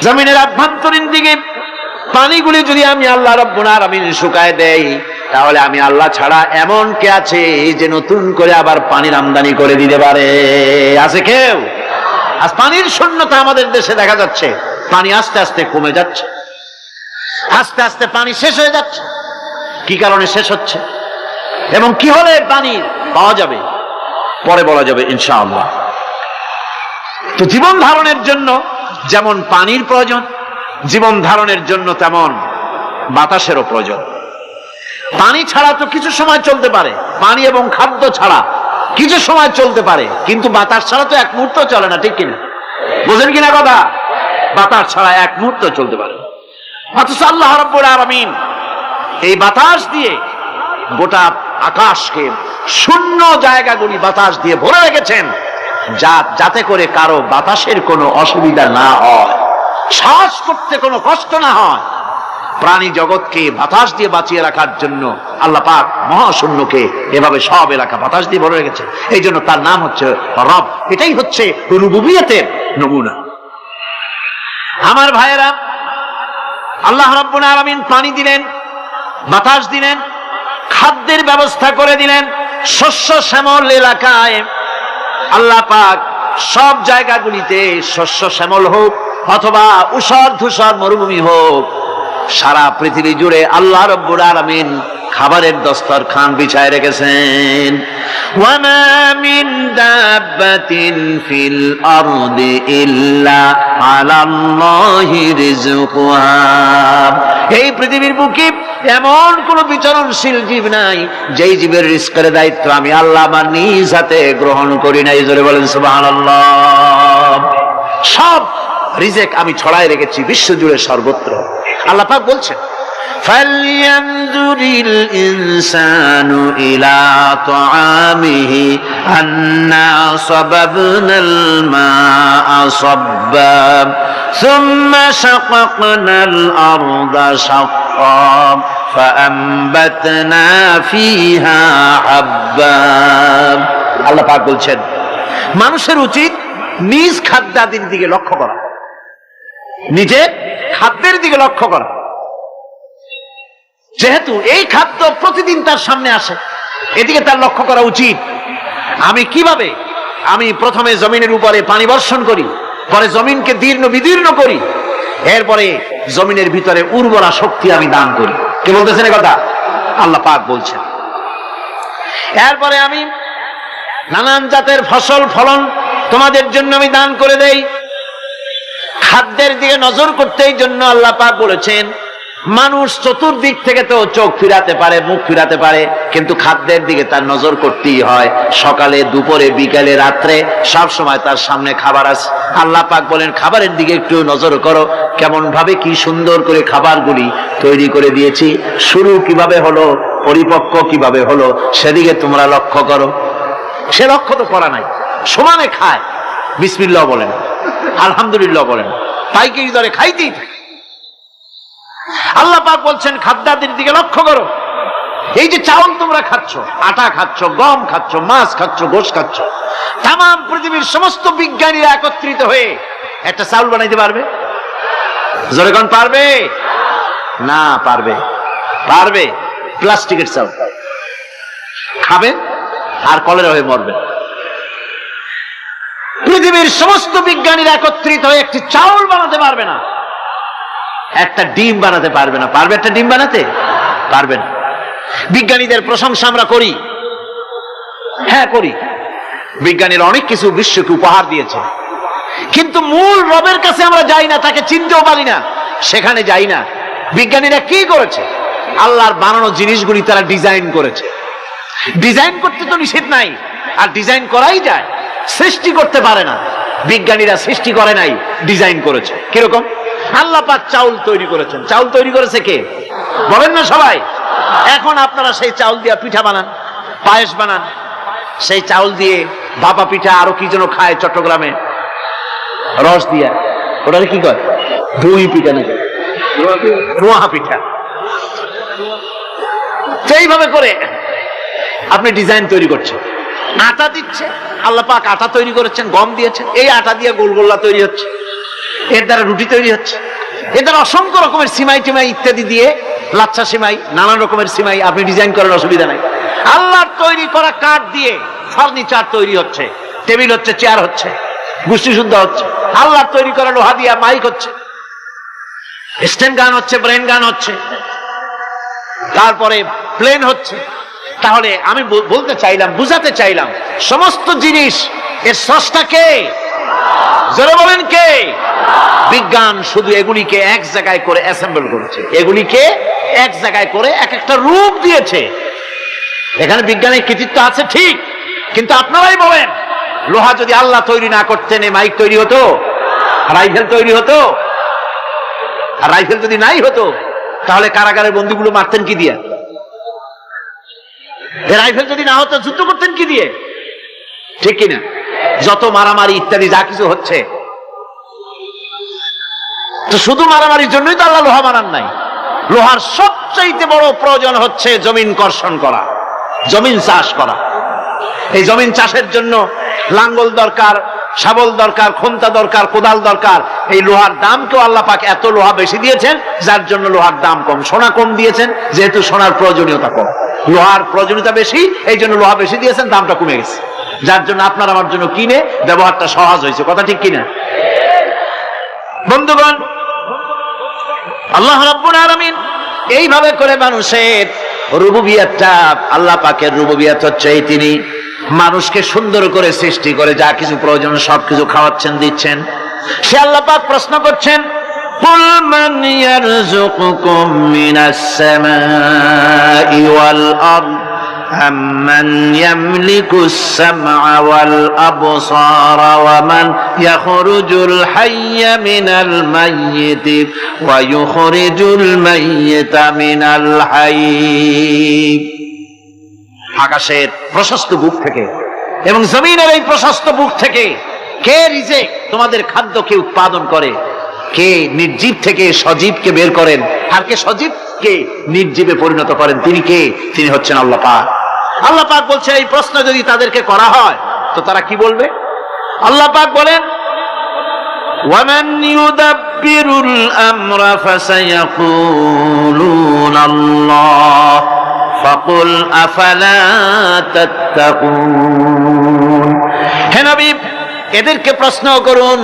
জমিনের আভ্যন্তরীণ দিকে পানিগুলি যদি আমি আল্লাহ রাব্বুল আলামিন শুকায় দেই, তাহলে আমি আল্লাহ ছাড়া এমন কে আছে যে নতুন করে আবার পানির আমদানি করে দিতে পারে? আছে কেউ? আজ পানির শূন্যতা আমাদের দেশে দেখা যাচ্ছে। পানি আস্তে আস্তে কমে যাচ্ছে, আস্তে আস্তে পানি শেষ হয়ে যাচ্ছে। কি কারণে শেষ হচ্ছে এবং কি হলে পানি পাওয়া যাবে পরে বলা যাবে ইনশাআল্লাহ। তো জীবন ধারণের জন্য যেমন পানির প্রয়োজন, জীবন ধারণের জন্য তেমন বাতাসেরও প্রয়োজন। পানি ছাড়া তো কিছু সময় চলতে পারে, পানি এবং খাদ্য ছাড়া কিছু সময় চলতে পারে, কিন্তু বাতাস ছাড়া তো এক মুহূর্ত চলে না, ঠিক কিনা? বুঝেন কিনা কথা? বাতাস ছাড়া এক মুহূর্ত চলতে পারে। অথচ আল্লাহ রাব্বুল আলামিন এই বাতাস দিয়ে গোটা আকাশকে, শূন্য জায়গাগুলি বাতাস দিয়ে ভরে রেখেছেন, যাতে করে কারো বাতাসের কোনো অসুবিধা না হয়, শ্বাস করতে কোনো কষ্ট না হয়। প্রাণী জগৎকে বাতাস দিয়ে বাঁচিয়ে রাখার জন্য আল্লাহ পাক মহাশূন্যকে এভাবে সব এলাকা বাতাস দিয়ে ভরে রেখেছে। এই জন্য তার নাম হচ্ছে রব। এটাই হচ্ছে রুবুবিয়তের নমুনা। আমার ভাইয়েরা, আল্লাহ রাব্বুল আলামিন পানি দিলেন, বাতাস দিলেন, খাদ্যের ব্যবস্থা করে দিলেন। শস্য শ্যামল এলাকায় আল্লাহ পাক সব জায়গাগুলিতে শস্য শ্যামল হোক অথবা উষর ধূসর মরুভূমি হোক, সারা পৃথিবী জুড়ে আল্লাহ রাব্বুল আলামিন খাবারের দস্তরখান বিছায় রেখেছেন। ওয়ামা মিন দাব্বাতিন ফিল আরদি ইল্লা আলাল্লাহি রিজকুহা। এই পৃথিবীর বুকে এমন কোন বিচরণশীল জীব নাই যেই জীবের রিজকের দায়িত্ব আমি আল্লাহ আমার নিজ হাতে গ্রহণ করি নাই। জোরে বলেন সুবহানাল্লাহ। সব রিজেক আমি ছড়ায় রেখেছি বিশ্বজুড়ে সর্বত্র। আল্লাহ পাক বলছেন, ফালইয়ানজুরিল ইনসানু ইলা তাআমিহি আন্না সাবাবনাল মাআ সাব্বা সুম্মা শাকাকনাল আরদা শাক্কা ফাআমবাতনা ফিহা হাব্বা। আল্লাহ পাক বলছেন, মানুষের উচিত নিজ খাদ্যাদির দিকে লক্ষ্য করা, নিজের খাদ্যের দিকে লক্ষ্য করা। যেহেতু এই খাদ্য প্রতিদিন তার সামনে আসে, এদিকে তার লক্ষ্য করা উচিত। আমি কিভাবে, আমি প্রথমে জমিনের উপরে পানি বর্ষণ করি, পরে জমিনকে দীর্ণ বিদীর্ণ করি, এরপরে জমিনের ভিতরে উর্বরা শক্তি আমি দান করি। কে বলতেছেন এ কথা? আল্লাহ পাক বলছেন। এরপরে আমি নানান জাতের ফসল ফলন তোমাদের জন্য আমি দান করে দেই। খাদ্যের দিকে নজর করতে এই জন্য আল্লাহ পাক বলেছেন, মানুষ চতুর্দিক থেকে তো চোখ ফিরাতে পারে, মুখ ফিরাতে পারে, কিন্তু খাদ্যের দিকে তার নজর করতেই হয়। সকালে, দুপুরে, বিকালে, রাত্রে সব সময় তার সামনে খাবার আছে। আল্লাহ পাক বলেন, খাবারের দিকে একটু নজর করো, কেমন ভাবে কি সুন্দর করে খাবারগুলি তৈরি করে দিয়েছি, শুরু কিভাবে হলো, পরিপক্ক কিভাবে হলো, সেদিকে তোমরা লক্ষ্য করো। সে লক্ষ্য তো করা নাই, সমানে খায়, বিসমিল্লাহ বলেন, আলহামদুলিল্লাহ বলেন, পাইকারি দরে খাইতেই থাকে। আল্লাহ পাক বলছেন, খাদ্যাদির দিকে লক্ষ্য করো। এই যে চাউল তোমরা খাচ্ছ, আটা খাচ্ছ, গম খাচ্ছ, মাছ খাচ্ছ, গোশ খাচ্ছ, তাম পৃথিবীর সমস্ত বিজ্ঞানীরা একত্রিত হয়ে একটা চাউল বানাইতে পারবে? জোরে কোন পারবে? না পারবে। পারবে প্লাস্টিকের চাউল, খাবেন আর কলেরা হয়ে মরবেন। পৃথিবীর সমস্ত বিজ্ঞানীরা একত্রিত হয়ে একটি চাউল বানাতে পারবে না, একটা ডিম বানাতে পারবে না। পারবে একটা ডিম বানাতে? পারবে না। বিজ্ঞানীদের প্রশংসা আমরা করি, হ্যাঁ করি, বিজ্ঞানীরা অনেক কিছু বিশ্বকে উপহার দিয়েছে, কিন্তু মূল রবের কাছে আমরা যাই না, তাকে চিনতেও পারি না, সেখানে যাই না। বিজ্ঞানীরা কি করেছে? আল্লাহর বানানো জিনিসগুলি তারা ডিজাইন করেছে। ডিজাইন করতে তো নিষেধ নাই, আর ডিজাইন করাই যায়, সৃষ্টি করতে পারে না। বিজ্ঞানীরা সৃষ্টি করে নাই, ডিজাইন করেছে। কিরকম? আল্লাহ পাক চাউল তৈরি করেছেন। চাউল তৈরি করেছে কে? বলেন না সবাই। এখন আপনারা সেই চাউল দিয়ে পিঠা বানান, পায়েস বানান, সেই চাউল দিয়ে ভাপা পিঠা, আরো কি যেন খায় চট্টগ্রামে, রস দিয়া, ওটাকে কি কয়? দই পিঠা নাকি রোয়া পিঠা। সেইভাবে করে আপনি ডিজাইন তৈরি করছেন। আটা দিচ্ছে, আল্লাহ পাক আটা তৈরি করেছেন, গম দিয়েছেন, এই আটা দিয়ে গোলগোল্লা তৈরি হচ্ছে। এর দ্বারা রুটি তৈরি হচ্ছে, এর দ্বারা অসংখ্য রকমের সিমাই টিমাই ইত্যাদি দিয়ে, লাচ্ছা সিমাই, নানান রকমের সিমাই আপনি ডিজাইন করেন, অসুবিধা নাই। আল্লাহর তৈরি করা কাঠ দিয়ে ফার্নিচার তৈরি হচ্ছে, টেবিল হচ্ছে, চেয়ার হচ্ছে, গোষ্ঠী শুদ্ধ হচ্ছে। আল্লাহর তৈরি করা লোহা দিয়া মাইক হচ্ছে, স্ট্যান্ড গান হচ্ছে, ব্রেন গান হচ্ছে, তারপরে প্লেন হচ্ছে। তাহলে আমি বলতে চাইলাম, বুঝাতে চাইলাম, সমস্ত জিনিস এর স্রষ্টা কে? যারা বলেন কে? বিজ্ঞান শুধু এগুলিকে এক জায়গায় করে অ্যাসেম্বল করেছে, এগুলিকে এক জায়গায় করে এক একটা রূপ দিয়েছে। এখানে বিজ্ঞানের কৃতিত্ব আছে ঠিক, কিন্তু আপনারাই বলেন, লোহা যদি আল্লাহ তৈরি না করতেন এই মাইক তৈরি হতো? রাইফেল তৈরি হতো? আর রাইফেল যদি নাই হতো তাহলে কারাগারের বন্দীগুলো মারতেন কি দিয়া? রাইফেল যদি না হতো যুদ্ধ করতেন কি দিয়ে? ঠিক কিনা? যত মারামারি ইত্যাদি যা কিছু হচ্ছে, তো শুধু মারামারির জন্যই তো আল্লাহ লোহা বানান নাই। লোহার সবচাইতে বড় প্রয়োজন হচ্ছে জমিন কর্ষণ করা, জমিন চাষ করা। এই জমিন চাষের জন্য লাঙ্গল দরকার, শাবল দরকার, খন্তা দরকার, কোদাল দরকার। এই লোহার দামকেও আল্লাহ পাক এত লোহা বেশি দিয়েছেন, যার জন্য লোহার দাম কম। সোনা কম দিয়েছেন, যেহেতু সোনার প্রয়োজনীয়তা কম। লোহার প্রয়োজনীয়তা বেশি, এই জন্য লোহা বেশি দিয়েছেন, দামটা কমে গেছে, যার জন্য আপনার আমার জন্য কিনে ব্যবহারটা সহজ হয়েছে। কথা ঠিক কিনা? বন্ধুগণ, আল্লাহ রাব্বুল আলামিন এইভাবে করে মানুষের রুবুবিয়াতটা, আল্লাহ পাকের রুবুবিয়াত হচ্ছে এই, তিনি মানুষকে সুন্দর করে সৃষ্টি করে যা কিছু প্রয়োজন সবকিছু খাওয়াচ্ছেন, দিচ্ছেন। সে আল্লাহ পাক প্রশ্ন করছেন, কুল মান ইয়ারযুকুকুম মিনাস সামাই ওয়াল আরদ أَمَّنْ يَمْلِكُ السَّمْعَ وَالْأَبْصَارَ وَمَنْ يَخْرُجُ الْحَيَّ مِنَ الْمَيِّتِ وَيُخْرِجُ الْمَيِّتَ مِنَ الْحَيِّ। আকাশের প্রশস্ত বুক থেকে এবং জমিনের এই প্রশস্ত বুক থেকে কে রিজেক, তোমাদের খাদ্যকে উৎপাদন করে? কে নির্জীব থেকে সজীবকে বের করেন? আর কে সজীবকে নির্জীবে পরিণত করেন? তিনি কে? তিনি হচ্ছেন আল্লাহ পাক। আল্লাহ পাক বলছে, এই প্রশ্ন যদি তাদেরকে করা হয় তো তারা কি বলবে? আল্লাহ পাক বলেন, ওয়ামান ইউদাব্বিরুল আমরা ফাসায়াকুলুনা আল্লাহ ফাকুল আফালা তাত্তাকুন। হে নবী, এদেরকে প্রশ্ন করুন।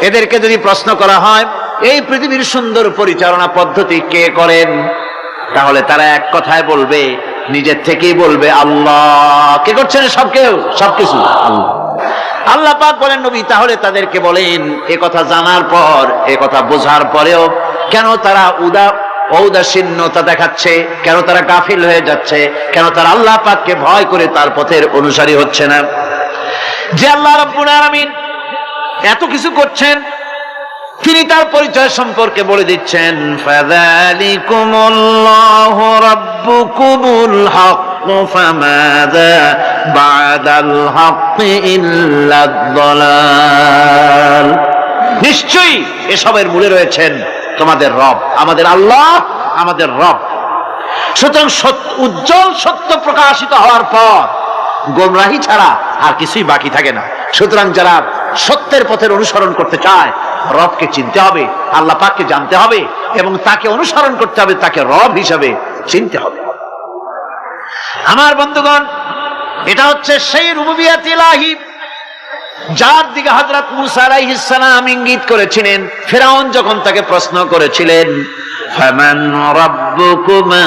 এদেরকে যদি প্রশ্ন করা হয় এই পৃথিবীর সুন্দর পরিচালনা পদ্ধতি কে করেন, তাহলে তারা এক কথায় বলবে, নিজের থেকেই বলবে আল্লাহ। কে করছেন সবকিছু? আল্লাহ। আল্লাহ পাক বলেন, নবী তাহলে তাদেরকে বলেন, এ কথা জানার পর, এ কথা বোঝার পরেও কেন তারা ঔদাসীন্যতা দেখাচ্ছে? কেন তারা গাফিল হয়ে যাচ্ছে? কেন তারা আল্লাহ পাককে ভয় করে তার পথের অনুসারী হচ্ছে না? যে আল্লাহ রাব্বুল আলামিন এত কিছু করছেন, তিনি তার পরিচয় সম্পর্কে বলে দিচ্ছেন, ফাযালিকুমুল্লাহু রাব্বুকুমুল হক ফামাযা বা'দাল হক ইল্লাদ দালাল। নিশ্চয়ই এসবের মূলে রয়েছেন তোমাদের রব, আমাদের আল্লাহ, আমাদের রব। সুতরাং উজ্জ্বল সত্য প্রকাশিত হওয়ার পর গোমরাহি ছাড়া আর কিছুই বাকি থাকে না। সুতরাং যারা সত্যের পথের অনুসরণ করতে চায়, রবকে চিনতে হবে, আল্লাহ পাককে জানতে হবে এবং তাকে অনুসরণ করতে হবে, তাকে রব হিসাবে চিনতে হবে। আমার বন্ধুগণ, এটা হচ্ছে সেই রুবুবিয়াত ইলাহি যার দিকে হযরত মূসা আলাইহিস সালাম ইঙ্গিত করেছিলেন ফিরআউন যখন তাকে প্রশ্ন করেছিলেন, ফামান রাব্বুকুমা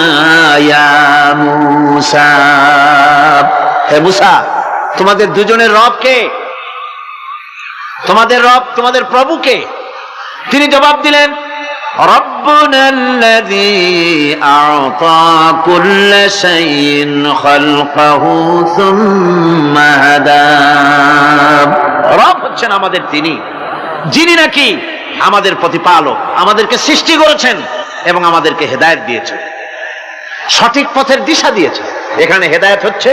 ইয়া মূসা। হে মূসা, তোমাদের দুজনের রব কে? তোমাদের রব, তোমাদের প্রভু কে? তিনি জবাব দিলেন, রব্বুনাল্লাযী আ'তা কুল্লা শাইইন খালকাহু সুম্মা হাদা। রব হচ্ছেন আমাদের তিনি, যিনি নাকি আমাদের প্রতিপালক, আমাদেরকে সৃষ্টি করেছেন এবং আমাদেরকে হেদায়েত দিয়েছেন, সঠিক পথের দিশা দিয়েছেন। এখানে হেদায়েত হচ্ছে,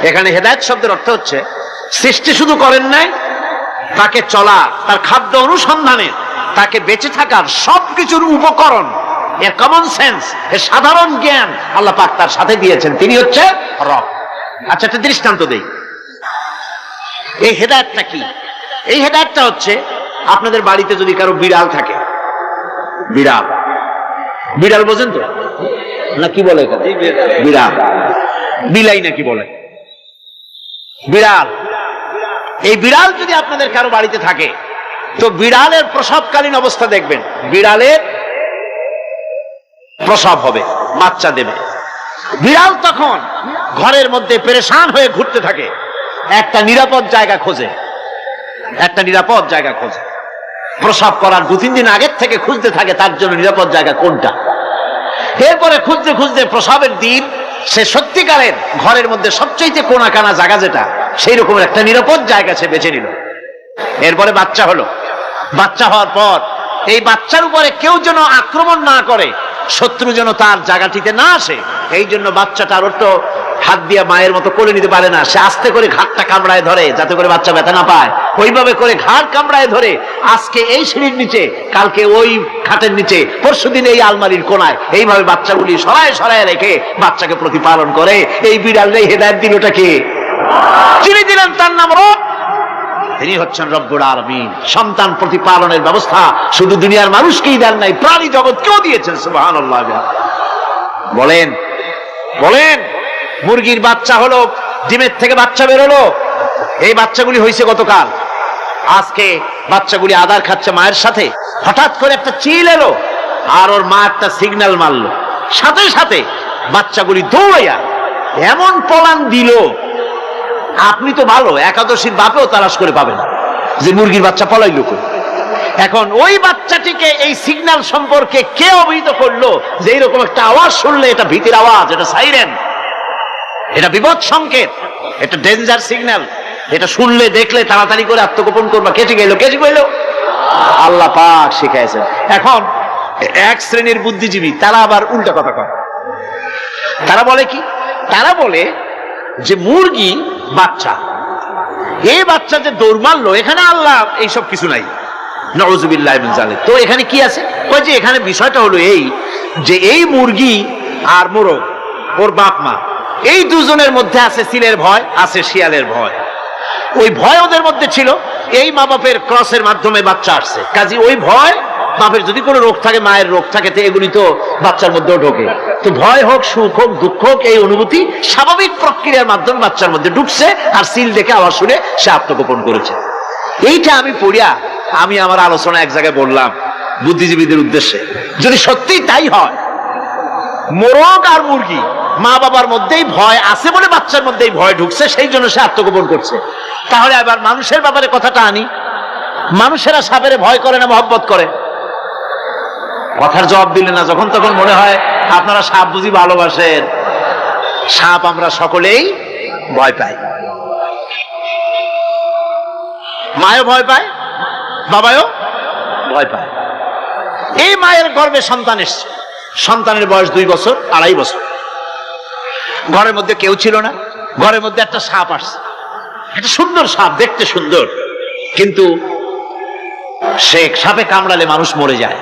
এখানে হেদায়েত শব্দের অর্থ হচ্ছে সৃষ্টি শুধু করেন নাই, তাকে চলা, তার খাদ্য অনুসন্ধানের, তাকে বেঁচে থাকার সবকিছুর উপকরণ, এর কমন সেন্স, এর সাধারণ জ্ঞান আল্লাহ পাক তার সাথে দিয়েছেন। তিনি হচ্ছে রব। আচ্ছা, একটা দৃষ্টান্ত দেই। এই হেদায়েতটা কি? এই হেদায়েতটা হচ্ছে আপনাদের বাড়িতে যদি কারো বিড়াল থাকে, বিড়াল, বিড়াল বোঝেন তো না কি বলে এখানে? বিড়াল, বিলাই নাকি বলে, বিড়াল। এই বিড়াল যদি আপনাদের কারো বাড়িতে থাকে, তো বিড়ালের প্রসবকালীন অবস্থা দেখবেন, বিড়ালের প্রসব হবে, বাচ্চা দেবে। বিড়াল তখন ঘরের মধ্যে পেরেশান হয়ে ঘুরতে থাকে, একটা নিরাপদ জায়গা খোঁজে, একটা নিরাপদ জায়গা খোঁজে। প্রসব করার 2-3 দিন আগের থেকে খুঁজতে থাকে তার জন্য নিরাপদ জায়গা কোনটা। এরপরে খুঁজতে খুঁজতে প্রসবের দিন সে সত্যিকারের ঘরের মধ্যে সবচেয়ে কোনা কানা জায়গা যেটা, সেই রকমের একটা নিরাপদ জায়গা সে বেছে নিল। এরপরে বাচ্চা হলো। বাচ্চা হওয়ার পর এই বাচ্চার উপরে কেউ যেন আক্রমণ না করে, শত্রু যেন তার জায়গাটিতে না আসে, এই জন্য বাচ্চাটার তো হাত দিয়ে মায়ের মতো কোলে নিতে পারে না, সে আস্তে করে ঘাটটা কামড়ায় ধরে যাতে করে বাচ্চা ব্যথা না পায়। ওইভাবে করে ঘাট কামড়ায় ধরে আজকে এই সিঁড়ির নিচে, কালকে ওই খাটের নিচে, পরশুদিন এই আলমারির কোনায়, এইভাবে বাচ্চাগুলি সরায় সরায় রেখে বাচ্চাকে প্রতিপালন করে। এই বিড়ালের হেদায়েত দিলটা কে? যিনি দিলেন তার নাম রব, তিনি হচ্ছেন রব্বুল আলামিন। সন্তান প্রতিপালনের ব্যবস্থা শুধু দুনিয়ার মানুষকেই দেন নাই, প্রাণী জগৎকেও দিয়েছেন। সুবহানাল্লাহ। বলেন বলেন, মুরগির বাচ্চা হলো, ডিমের থেকে বাচ্চা বেরোলো, এই বাচ্চাগুলি হয়েছে গতকাল। আজকে বাচ্চাগুলি আদার খাচ্ছে মায়ের সাথে, হঠাৎ করে একটা চিল এলো আর ওর মা একটা সিগন্যাল মারলো, সাথে সাথে বাচ্চাগুলি দৌড়াইয়া এমন পলান দিল, আপনি তো ভালো একাদশীর বাপেও তালাশ করে পাবেন যে মুরগির বাচ্চা পলাইল কই। এখন ওই বাচ্চাটিকে এই সিগন্যাল সম্পর্কে কে অবহিত করলো যে এইরকম একটা আওয়াজ শুনলে এটা ভীতির আওয়াজ, এটা সাইরেন, এটা বিপদ সংকেত, এটা ডেঞ্জার সিগন্যাল, এটা শুনলে দেখলে তাড়াতাড়ি করে আত্মগোপন করবা। কেটে গেল, কেটে গেল, আল্লাহ পাক শিখাইছেন। এখন এক শ্রেণীর বুদ্ধিজীবী তারা আবার উল্টা কথা কয়। তারা বলে কি? তারা বলে যে মুরগি বাচ্চা, এই বাচ্চা যে দৌড় মারলো, এখানে আল্লাহ এইসব কিছু নাই, নাউযুবিল্লাহি মিন যালিক। তো এখানে কি আছে? কয় যে এখানে বিষয়টা হলো এই যে এই মুরগি আর মোরগ, ওর বাপ মা, এই দুজনের মধ্যে আছে সিলের ভয়, আছে শিয়ালের ভয়। ওই ভয় ওদের মধ্যে ছিল, এই মা বাপের ক্রসের মাধ্যমে বাচ্চা আসছে, কাজে ওই ভয়, বাপের যদি কোনো রোগ থাকে, মায়ের রোগ থাকে, তো এগুলি তো বাচ্চার মধ্যেও ঢোকে। তো ভয় হোক, সুখ হোক, দুঃখ হোক, এই অনুভূতি স্বাভাবিক প্রক্রিয়ার মাধ্যমে বাচ্চার মধ্যে ঢুকছে, আর সিল দেখে আওয়াজ শুনে সে আত্মগোপন করেছে। এইটা আমি পড়িয়া আমি আমার আলোচনা এক জায়গায় বললাম বুদ্ধিজীবীদের উদ্দেশ্যে, যদি সত্যিই তাই হয়, মোরগ আর মুরগি মা বাবার মধ্যেই ভয় আছে বলে বাচ্চার মধ্যেই ভয় ঢুকছে, সেই জন্য সে আত্মগোপন করছে, তাহলে আবার মানুষের ব্যাপারে কথাটা আনি। মানুষেরা সাপের ভয় করে না মহব্বত করে? কথার জবাব দিলে না, যখন তখন মনে হয় আপনারা সাপ বুঝি ভালোবাসেন। সাপ আমরা সকলেই ভয় পাই, মায়ও ভয় পায়, বাবাও ভয় পায়। এই মায়ের গর্ভে সন্তান এসছে, সন্তানের বয়স 2 বছর, 2.5 বছর, ঘরের মধ্যে কেউ ছিল না, ঘরের মধ্যে একটা সাপ আসছে, একটা সুন্দর সাপ, দেখতে সুন্দর, কিন্তু সে সাপে কামড়ালে মানুষ মরে যায়।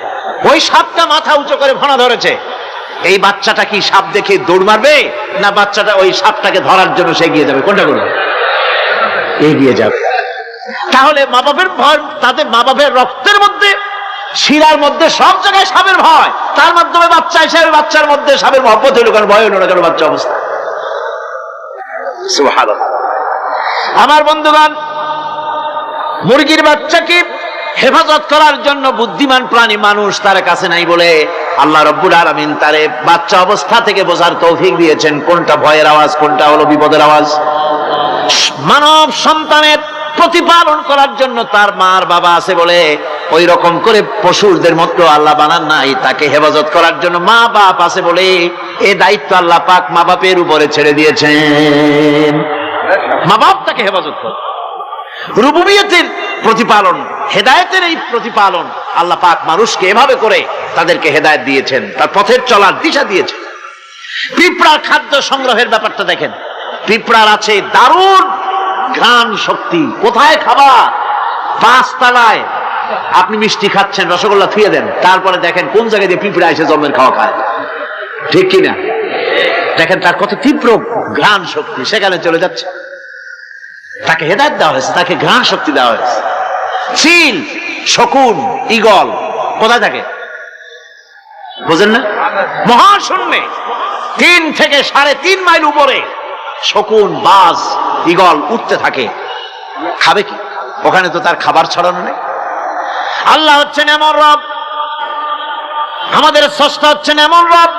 ওই সাপটা মাথা উঁচু করে ফনা ধরেছে। এই বাচ্চাটা কি সাপ দেখে দৌড় মারবে, না বাচ্চাটা ওই সাপটাকে ধরার জন্য সে এগিয়ে যাবে? কোনটা করবে? এগিয়ে যাবে। তাহলে মা বাপের ভয়, তাদের মা বাপের রক্তের মধ্যে, শিরার মধ্যে সব জায়গায় সাপের ভয়, তার মাধ্যমে বাচ্চা হিসেবে বাচ্চার মধ্যে সাপের মহব্বত হইল, কারণ ভয় হইল না কেন বাচ্চা অবস্থা। সুবহানাল্লাহ। আমার বন্ধুগণ, মুরগির বাচ্চাকে হেফাজত করার জন্য বুদ্ধিমান প্রাণী মানুষ তার কাছে নাই বলে আল্লাহ রব্বুল আলামিন তারে বাচ্চা অবস্থা থেকে বোঝার তৌফিক দিয়েছেন কোনটা ভয়ের আওয়াজ, কোনটা হলো বিপদের আওয়াজ। মানব সন্তানের প্রতিপালন করার জন্য তার মার বাবা আছে বলে ওই রকম করে পশুদের মতো আল্লাহ বানান নাই, তাকে হেফাজত করার জন্য মা বাপ আছে বলে এই দায়িত্ব আল্লাহ পাক মা বাপের উপরে ছেড়ে দিয়েছেন। মা বাপ তাকে হেফাজত করে। রুবুবিয়তের প্রতিপালন, হেদায়েতের এই প্রতিপালন আল্লাহ পাক মানুষকে এভাবে করে তাদেরকে হেদায়েত দিয়েছেন, তার পথের চলার দিশা দিয়েছেন। পিঁপড়ার খাদ্য সংগ্রহের ব্যাপারটা দেখেন, পিঁপড়ার আছে দারুণ ঘ্রাণ শক্তি। কোথায় খাবার? 5 তলায় আপনি মিষ্টি খাচ্ছেন, রসগোল্লা থুয়ে দেন, তারপরে দেখেন কোন জায়গায় দিয়ে পিঁপড়া এসে জন্মের খাওয়া খায়, ঠিক কিনা? দেখেন তার কত তীব্র ঘ্রাণ শক্তি, সেখানে চলে যাচ্ছে। তাকে হেদায়েত দেওয়া হয়েছে, তাকে ঘ্রাণ শক্তি দেওয়া হয়েছে। চিল শকুন, ঈগল কোথায় থাকে বোঝেন না? মহাশূন্যে 3 থেকে 3.5 মাইল উপরে শকুন, বাজ, ঈগল উঠতে থাকে। খাবে কি? ওখানে তো তার খাবার ছড়ানো নেই। আল্লাহ হচ্ছেন এমন রব, আমাদের স্রষ্টা হচ্ছেন এমন রব,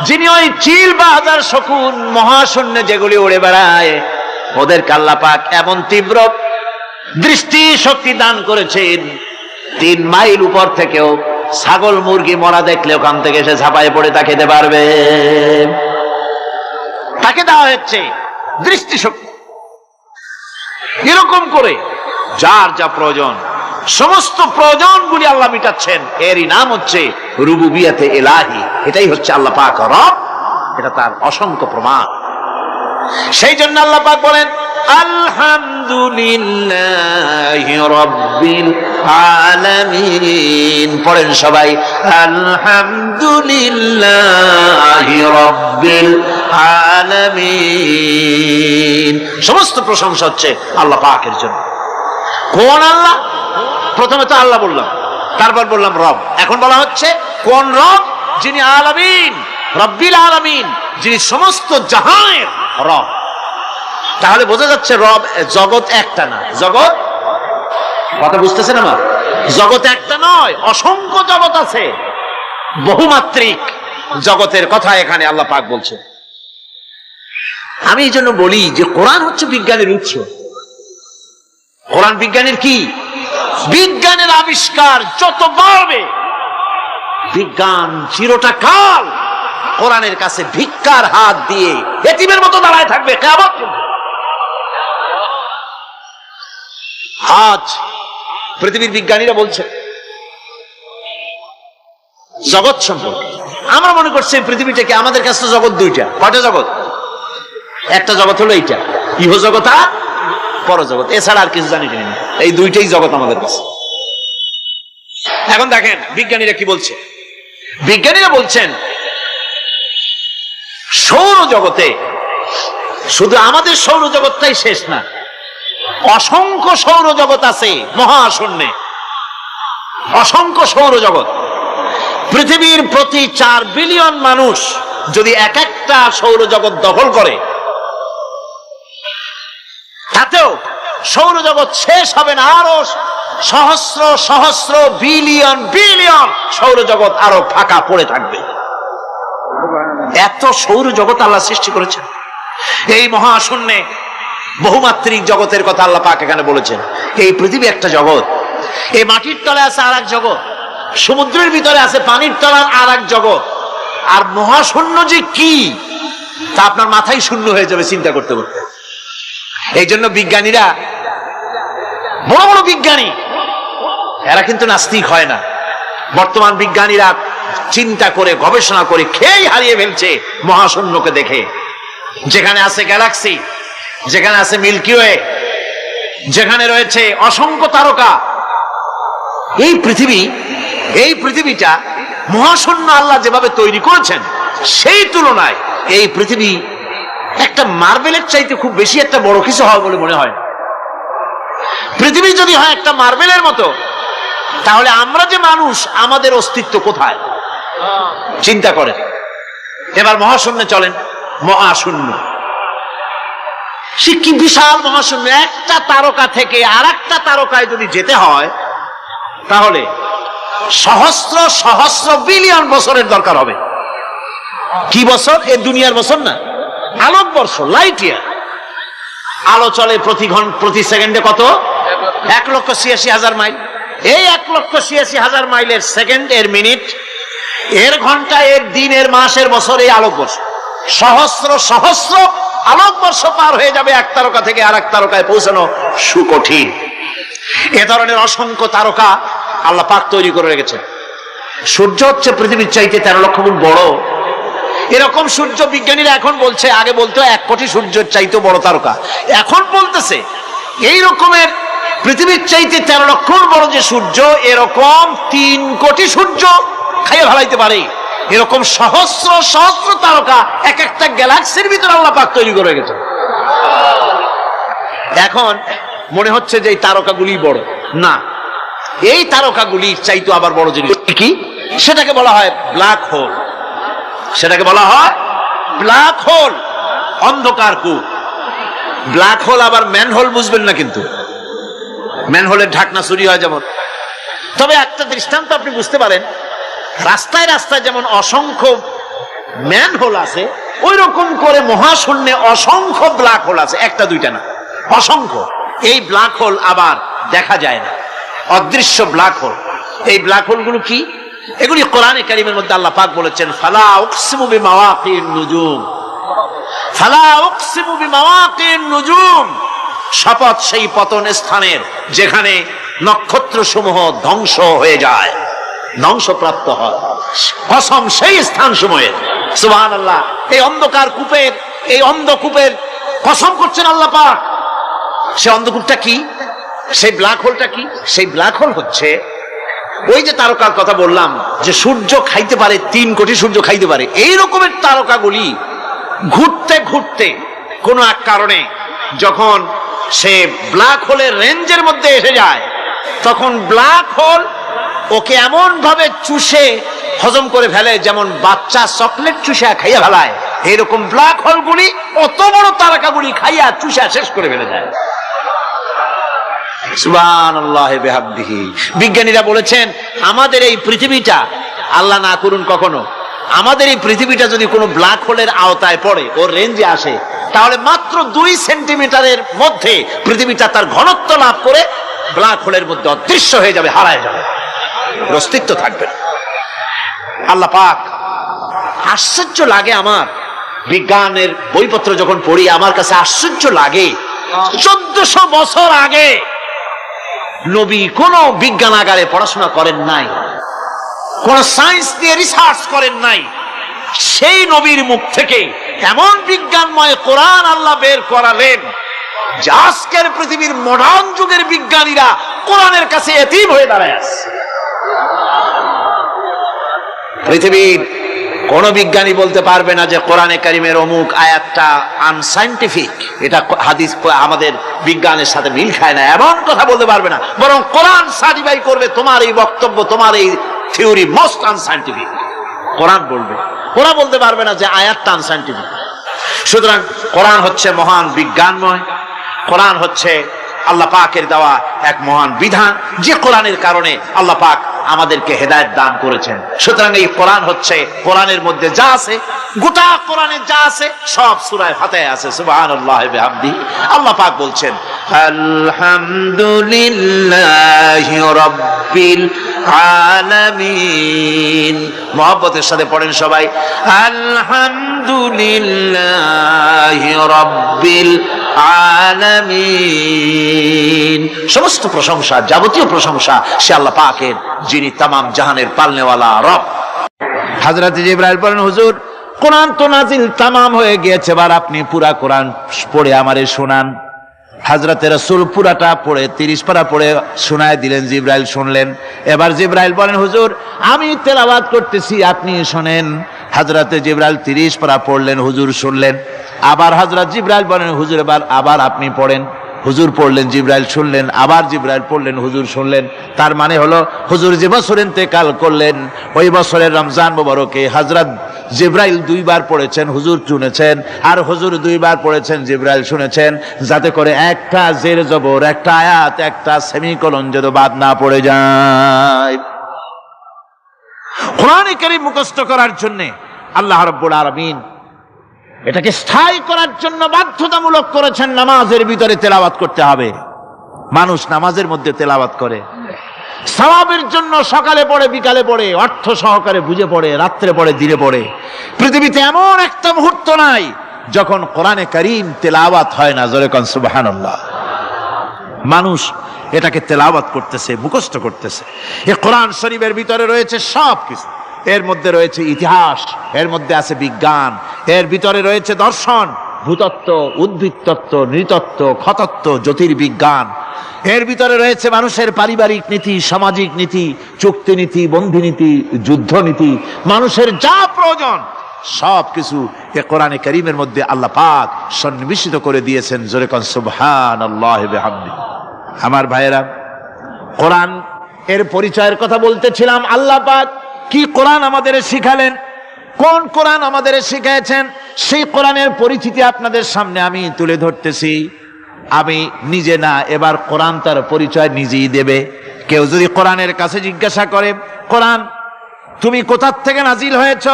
যিনি ওই চিল বা হাজার শকুন মহাশূন্যে যেগুলি উড়ে বেড়ায়, ওদের আল্লাহ পাক এমন তীব্র দৃষ্টি শক্তি দান করেছেন, 3 মাইল উপর থেকেও ছাগল মুরগি মরা দেখলে ওখান থেকে এসে ঝাঁপায় পড়ে তা খেতে পারবে। তাকে দেওয়া হচ্ছে দৃষ্টিশক্তি। এরকম করে যার যা প্রয়োজন, সমস্ত প্রয়োজনগুলি আল্লাহ মিটাচ্ছেন। এরই নাম হচ্ছে রুবুবিয়াতে ইলাহি। এটাই হচ্ছে আল্লাহ পাক রব, এটা তার অসংখ্য প্রমাণ। সেই জন্য আল্লাহ পাক বলেন আলহামদুলিল্লাহি রাব্বিল আলামিন। পড়েন সবাই আলহামদুলিল্লাহি রাব্বিল আলামিন। সমস্ত প্রশংসা হচ্ছে আল্লাহ পাকের জন্য। কোন আল্লাহ? প্রথমে তো আল্লাহ বললাম, তারপর বললাম রব। এখন বলা হচ্ছে কোন রব? যিনি আলামিন, রব্বিল আলামিন, যিনি সমস্ত জাহানের রব। তাহলে বোঝা যাচ্ছে রব, জগৎ একটা না। জগৎ, কথা বুঝতেছেন আমার? জগৎ একটা নয়, অসংখ্য জগৎ আছে, বহুমাত্রিক জগতের কথা এখানে আল্লাহ পাক বলছে। আমি এই জন্য বলি যে কোরআন হচ্ছে বিজ্ঞানের উৎস। কোরআন বিজ্ঞানের কি? বিজ্ঞানের আবিষ্কার যত বাড়বে, বিজ্ঞান চিরটা কাল কোরআনের কাছে ভিক্ষার হাত দিয়ে এতিমের মতো দাঁড়ায় থাকবে কিয়ামত পর্যন্ত। আজ পৃথিবীর বিজ্ঞানীরা বলছে জগৎ সম্পর্কে, আমরা মনে করছি পৃথিবীটাকে, আমাদের কাছে জগৎ 2টা। কয়টা জগৎ? একটা জগৎ হলো এইটা, ইহজগৎ আর পরজগৎ, এছাড়া আর কিছু জানি না। এই 2টাই জগৎ আমাদের কাছে। এখন দেখেন বিজ্ঞানীরা কি বলছে। বিজ্ঞানীরা বলছেন সৌরজগতে শুধু আমাদের সৌরজগৎটাই শেষ না, অসংখ্য সৌরজগৎ আছে মহাশূন্যে, অসংখ্য সৌরজগৎ। পৃথিবীর প্রতি 4 বিলিয়ন মানুষ যদি এক একটা সৌরজগৎ দখল করে, তাতেও সৌরজগৎ শেষ হবে না। আরো সহস্র সহস্র বিলিয়ন বিলিয়ন সৌরজগৎ আরো ফাঁকা পড়ে থাকবে। এত সৌরজগৎ আল্লাহ সৃষ্টি করেছেন। এই মহাশূন্যে বহুমাত্রিক জগতের কথা আল্লাহ পাক এখানে বলেছেন। এই পৃথিবী একটা জগৎ, এই মাটির তলে আছে আর এক জগৎ, সমুদ্রের ভিতরে আছে পানির তলার আর এক জগৎ। আর মহাশূন্য যে কি তা আপনার মাথায় শূন্য হয়ে যাবে চিন্তা করতে করতে। এই জন্য বিজ্ঞানীরা, বড় বড় বিজ্ঞানী, এরা কিন্তু নাস্তিক হয় না। বর্তমান বিজ্ঞানীরা চিন্তা করে গবেষণা করে খেই হারিয়ে ফেলছে মহাশূন্যকে দেখে। যেখানে আছে গ্যালাক্সি, যেখানে আছে মিল্কি ওয়ে, যেখানে রয়েছে অসংখ্য তারকা, এই পৃথিবীটা মহাশূন্য আল্লাহ যেভাবে তৈরি করেছেন, সেই তুলনায় এই পৃথিবী একটা মার্বেলের চাইতে খুব বেশি একটা বড় কিছু হয় বলে মনে হয়। পৃথিবী যদি হয় একটা মার্বেলের মতো, তাহলে আমরা যে মানুষ, আমাদের অস্তিত্ব কোথায় চিন্তা করেন। এবার মহাশূন্যে চলেন, মহাশূন্য সে কি বিশাল মহাশূন্য। একটা তারকা থেকে আর একটা তারকায় যদি যেতে হয়, তাহলে সহস্র সহস্র বিলিয়ন বছরের দরকার হবে। কি বছর? এ দুনিয়ার বছর না, আলোকবর্ষ, লাইট ইয়ার। আলো চলে প্রতি সেকেন্ডে কত? 1,86,000 মাইল। এই 1,86,000 মাইলের সেকেন্ড, এর মিনিট, এর ঘন্টা, এর দিন, এর মাস, এর বছর, এই আলোকবর্ষ। সহস্র সহস্র আলোকবর্ষ পার হয়ে যাবে এক তারকা থেকে আর এক তারকায় পৌঁছানো সুকঠিন। এ ধরনের অসংখ্য তারকা আল্লাহ পাক তৈরি করে রেখেছেন। সূর্য হচ্ছে পৃথিবীর চাইতে 13 লক্ষ গুণ বড়। এরকম সূর্য বিজ্ঞানীরা এখন বলছে, আগে বলতো 1 কোটি সূর্যের চাইতে বড় তারকা, এখন বলতেছে এই রকমের পৃথিবীর চাইতে 13 লক্ষ বড় যে সূর্য, এরকম 3 কোটি সূর্য খাইয়ে ভালাইতে পারে। এরকম সহস্র সহস্র তারকা এক একটা গ্যালাক্সির ভিতরে আল্লাহ পাক তৈরি করে গেছে। এখন মনে হচ্ছে যে এই তারকাগুলি বড় না, এই তারকাগুলির চাইতো আবার বড় জিনিস কি, সেটাকে বলা হয় ব্ল্যাক হোল। সেটাকে বলা হয় ব্ল্যাক হোল, অন্ধকার কূপ। ব্ল্যাক হোল আবার ম্যানহোল বুঝবেন না, কিন্তু ম্যানহোলের ঢাকনা চুরি হয় যেমন। তবে একটা দৃষ্টান্ত আপনি বুঝতে পারেন, রাস্তায় রাস্তায় যেমন অসংখ্য ম্যানহোল আছে, ওই রকম করে মহাশূন্যে অসংখ্য ব্ল্যাক হোল আছে, একটা দুইটা না, অসংখ্য। এই ব্ল্যাক হোল আবার দেখা যায় না, অদৃশ্য ব্ল্যাক হোল। এই ব্ল্যাক হোলগুলো কি? এগুলি কোরআনে কারীমের মধ্যে আল্লাহ পাক বলেছেন, ফালা উকসিমু বিমাওয়াকিন নুজুম, ফালা উকসিমু বিমাওয়াকিন নুজুম, শপথ সেই পতন স্থানের যেখানে নক্ষত্র সমূহ ধ্বংস হয়ে যায়, ধ্বংসপ্রাপ্ত হয়, কসম সেই স্থান সময়ের। সুবহানাল্লাহ। এই অন্ধকার কূপের, এই অন্ধকূপের কসম করছেন আল্লাহ পাক। সে অন্ধকূপটা কি? সেই ব্ল্যাক হোলটা কি? সেই ব্ল্যাক হোল হচ্ছে ওই যে তারকার কথা বললাম, যে সূর্য খাইতে পারে, 3 কোটি সূর্য খাইতে পারে, এই রকমের তারকাগুলি ঘুরতে ঘুরতে কোন এক কারণে যখন সে ব্ল্যাক হোলের রেঞ্জের মধ্যে এসে যায়, তখন ব্ল্যাক হোল ওকে এমন ভাবে চুষে হজম করে ফেলে যেমন বাচ্চা চকলেট চুষা খাইয়া ফেলায়, এইরকম ব্ল্যাক হোলগুলি অত বড় তারকাগুলি খাইয়া চুষা শেষ করে ফেলে যায়। সুবহানাল্লাহি বিহামদিহি। বিজ্ঞানীরা বলেছেন, আমাদের এই পৃথিবীটা, আল্লাহ না করুন কখনো, আমাদের এই পৃথিবীটা যদি কোনো ব্ল্যাক হোলের আওতায় পড়ে, ওর রেঞ্জে আসে, তাহলে মাত্র 2 সেন্টিমিটারের মধ্যে পৃথিবীটা তার ঘনত্ব লাভ করে ব্ল্যাক হোলের মধ্যে অদৃশ্য হয়ে যাবে, হারায় যাবে, অস্তিত্ব থাকবে না। আল্লাহ পাক, আশ্চর্য লাগে আমার, বিজ্ঞানের বইপত্র যখন পড়ি আমার কাছে আশ্চর্য লাগে, 1400 বছর আগে নবী কোন বিজ্ঞানাগারে পড়াশোনা করেন নাই, কোন সায়েন্স নিয়ে রিসার্চ করেন নাই, সেই নবীর মুখ থেকে এমন বিজ্ঞানময় কোরআন আল্লাহ বের করালেন যে আজকের পৃথিবীর মডার্ন যুগের বিজ্ঞানীরা কোরআনের কাছে এতিম হয়ে দাঁড়ায় আছে। পৃথিবীর কোন বিজ্ঞানী বলতে পারবে না যে কোরআনে কারিমের অমুক আয়াতটা আনসাইন্টিফিক, এটা হাদিস আমাদের বিজ্ঞানের সাথে মিল খায় না, এমন কথা বলতে পারবে না। বরং কোরআন সার্টিফাই করবে তোমার এই বক্তব্য, তোমার এই থিওরি মোস্ট আনসাইন্টিফিক, কোরআন বলবে। ওরা বলতে পারবে না যে আয়াতটা আনসাইন্টিফিক। সুতরাং কোরআন হচ্ছে মহান বিজ্ঞানময়, কোরআন হচ্ছে আল্লাহ পাকের দেওয়া এক মহান বিধান, যে কোরআনের কারণে আল্লাহ পাক আমাদেরকে হেদায়েত দান করেছেন। সুতরাং এই কোরআন হচ্ছে, কোরআনের মধ্যে যা আছে, গোটা কোরআনে যা আছে সব সূরা ফাতিহায় আছে। সুবহানাল্লাহি ওয়া বিহামদিহি। আল্লাহ পাক বলছেন, আলহামদুলিল্লাহি রাব্বিল আলামিন। মুহাব্বতের সাথে পড়েন সবাই, আলহামদুলিল্লাহি রাব্বিল আলামিন। সমস্ত প্রশংসা, যাবতীয় প্রশংসা সে আল্লাহ পাকের, যিনি তামাম জাহানের পালনেওয়ালা রব। হযরত জিবরাইল বলেন, হুজুর কোরআন তো নাজিল তামাম হয়ে গিয়েছে, এবার আপনি পুরা কোরআন পড়ে আমারে শোনান। হযরত রাসূল পুরাটা পড়ে 30 পারা পড়ে শোনায় দিলেন, জিবরাইল শুনলেন। এবার জিবরাইল বলেন, হুজুর আমি তেলাওয়াত করতেছি, আপনি শোনেন। হযরত জিবরাইল 30 পারা পড়লেন, হুজুর শুনলেন। আবার হযরত জিবরাইল বলেন, হুজুর এবার আবার আপনি পড়েন। হুজুর পড়লেন, জিবরাইল শুনলেন, আবার জিবরাইল পড়লেন, হুজুর শুনলেন। তার মানে হলো হুজুর যে বছর ইন্তেকাল করলেন, ওই বছরের রমজান মোবারকে হযরত জিবরাইল 2 বার পড়েছেন, হুজুর শুনেছেন, আর হুজুর 2 বার পড়েছেন, জিবরাইল শুনেছেন, যাতে করে একটা জের জবর, একটা আয়াত, একটা সেমিকোলন যেন বাদ না পড়ে যায়। কোরআনে কারীম মুখস্থ করার জন্য আল্লাহ রাব্বুল আলামিন এটাকে স্থায়ী করার জন্য বাধ্যতামূলক করেছেন, নামাজের ভিতরে তেলাওয়াত করতে হবে। মানুষ নামাজের মধ্যে তেলাওয়াত করে, সওয়াবের জন্য সকালে পড়ে, বিকালে পড়ে, অর্থ সহকারে বুঝে পড়ে, রাত্রে পড়ে, দিনে পড়ে। পৃথিবীতে এমন একটা মুহূর্ত নাই যখন কোরআনে কারীম তেলাওয়াত হয় না। জোরে কোন সুবহানাল্লাহ। মানুষ এটাকে তেলাওয়াত করতেছে, মুখস্থ করতেছে। এই কোরআন শরীফের ভিতরে রয়েছে সব কিছু। এর মধ্যে রয়েছে ইতিহাস, এর মধ্যে আছে বিজ্ঞান, এর ভিতরে রয়েছে দর্শন, ভূতত্ত্ব, উদ্ভিদতত্ত্ব, নৃতত্ত্ব, খতত্ত্ব, জ্যোতির্বিজ্ঞান। এর ভিতরে রয়েছে মানুষের পারিবারিক নীতি, সামাজিক নীতি, চুক্তি নীতি, বন্ধি নীতি, যুদ্ধ নীতি, মানুষের যা প্রয়োজন সব কিছু এ কোরআনে কারীমের মধ্যে আল্লাহ পাক সন্নিবেশিত করে দিয়েছেন। জোরে কোন সুবহানাল্লাহি ওয়া বিহামদিহি। আমার ভাইয়েরা, কোরআন এর পরিচয়ের কথা বলতেছিলাম। আল্লাহ পাক কি কোরআন আমাদের শিখালেন, কোন কোরআন আমাদের শিখিয়েছেন, সেই কোরআনের পরিচিতি আপনাদের সামনে আমি তুলে ধরতেছি। আমি নিজে না, এবার কোরআন তার পরিচয় নিজেই দেবে। কেউ যদি কোরআনের কাছে জিজ্ঞাসা করে, কোরআন তুমি কোথা থেকে নাজিল হয়েছ,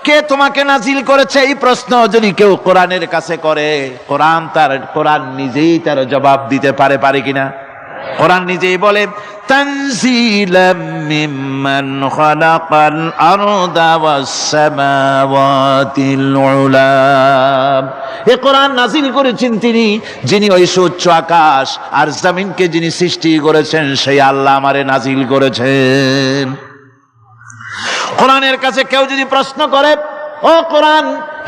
কে তোমাকে নাজিল করেছে, এই প্রশ্ন যদি কেউ কোরআনের কাছে করে, কোরআন নিজেই তার জবাব দিতে পারে কিনা? কোরআন নিজেই বলে, তানজিলাম মিম্মান খালাকাল আরদা ওয়াস সামাওয়াতিল উলা। এ কোরআন নাজিল করেছেন তিনি, যিনি ওই সুউচ্চ আকাশ আর জমিনকে যিনি সৃষ্টি করেছেন, সেই আল্লাহ আমারে নাজিল করেছেন। কোরআনের কাছে কেউ যদি প্রশ্ন করে, ও কোরআন,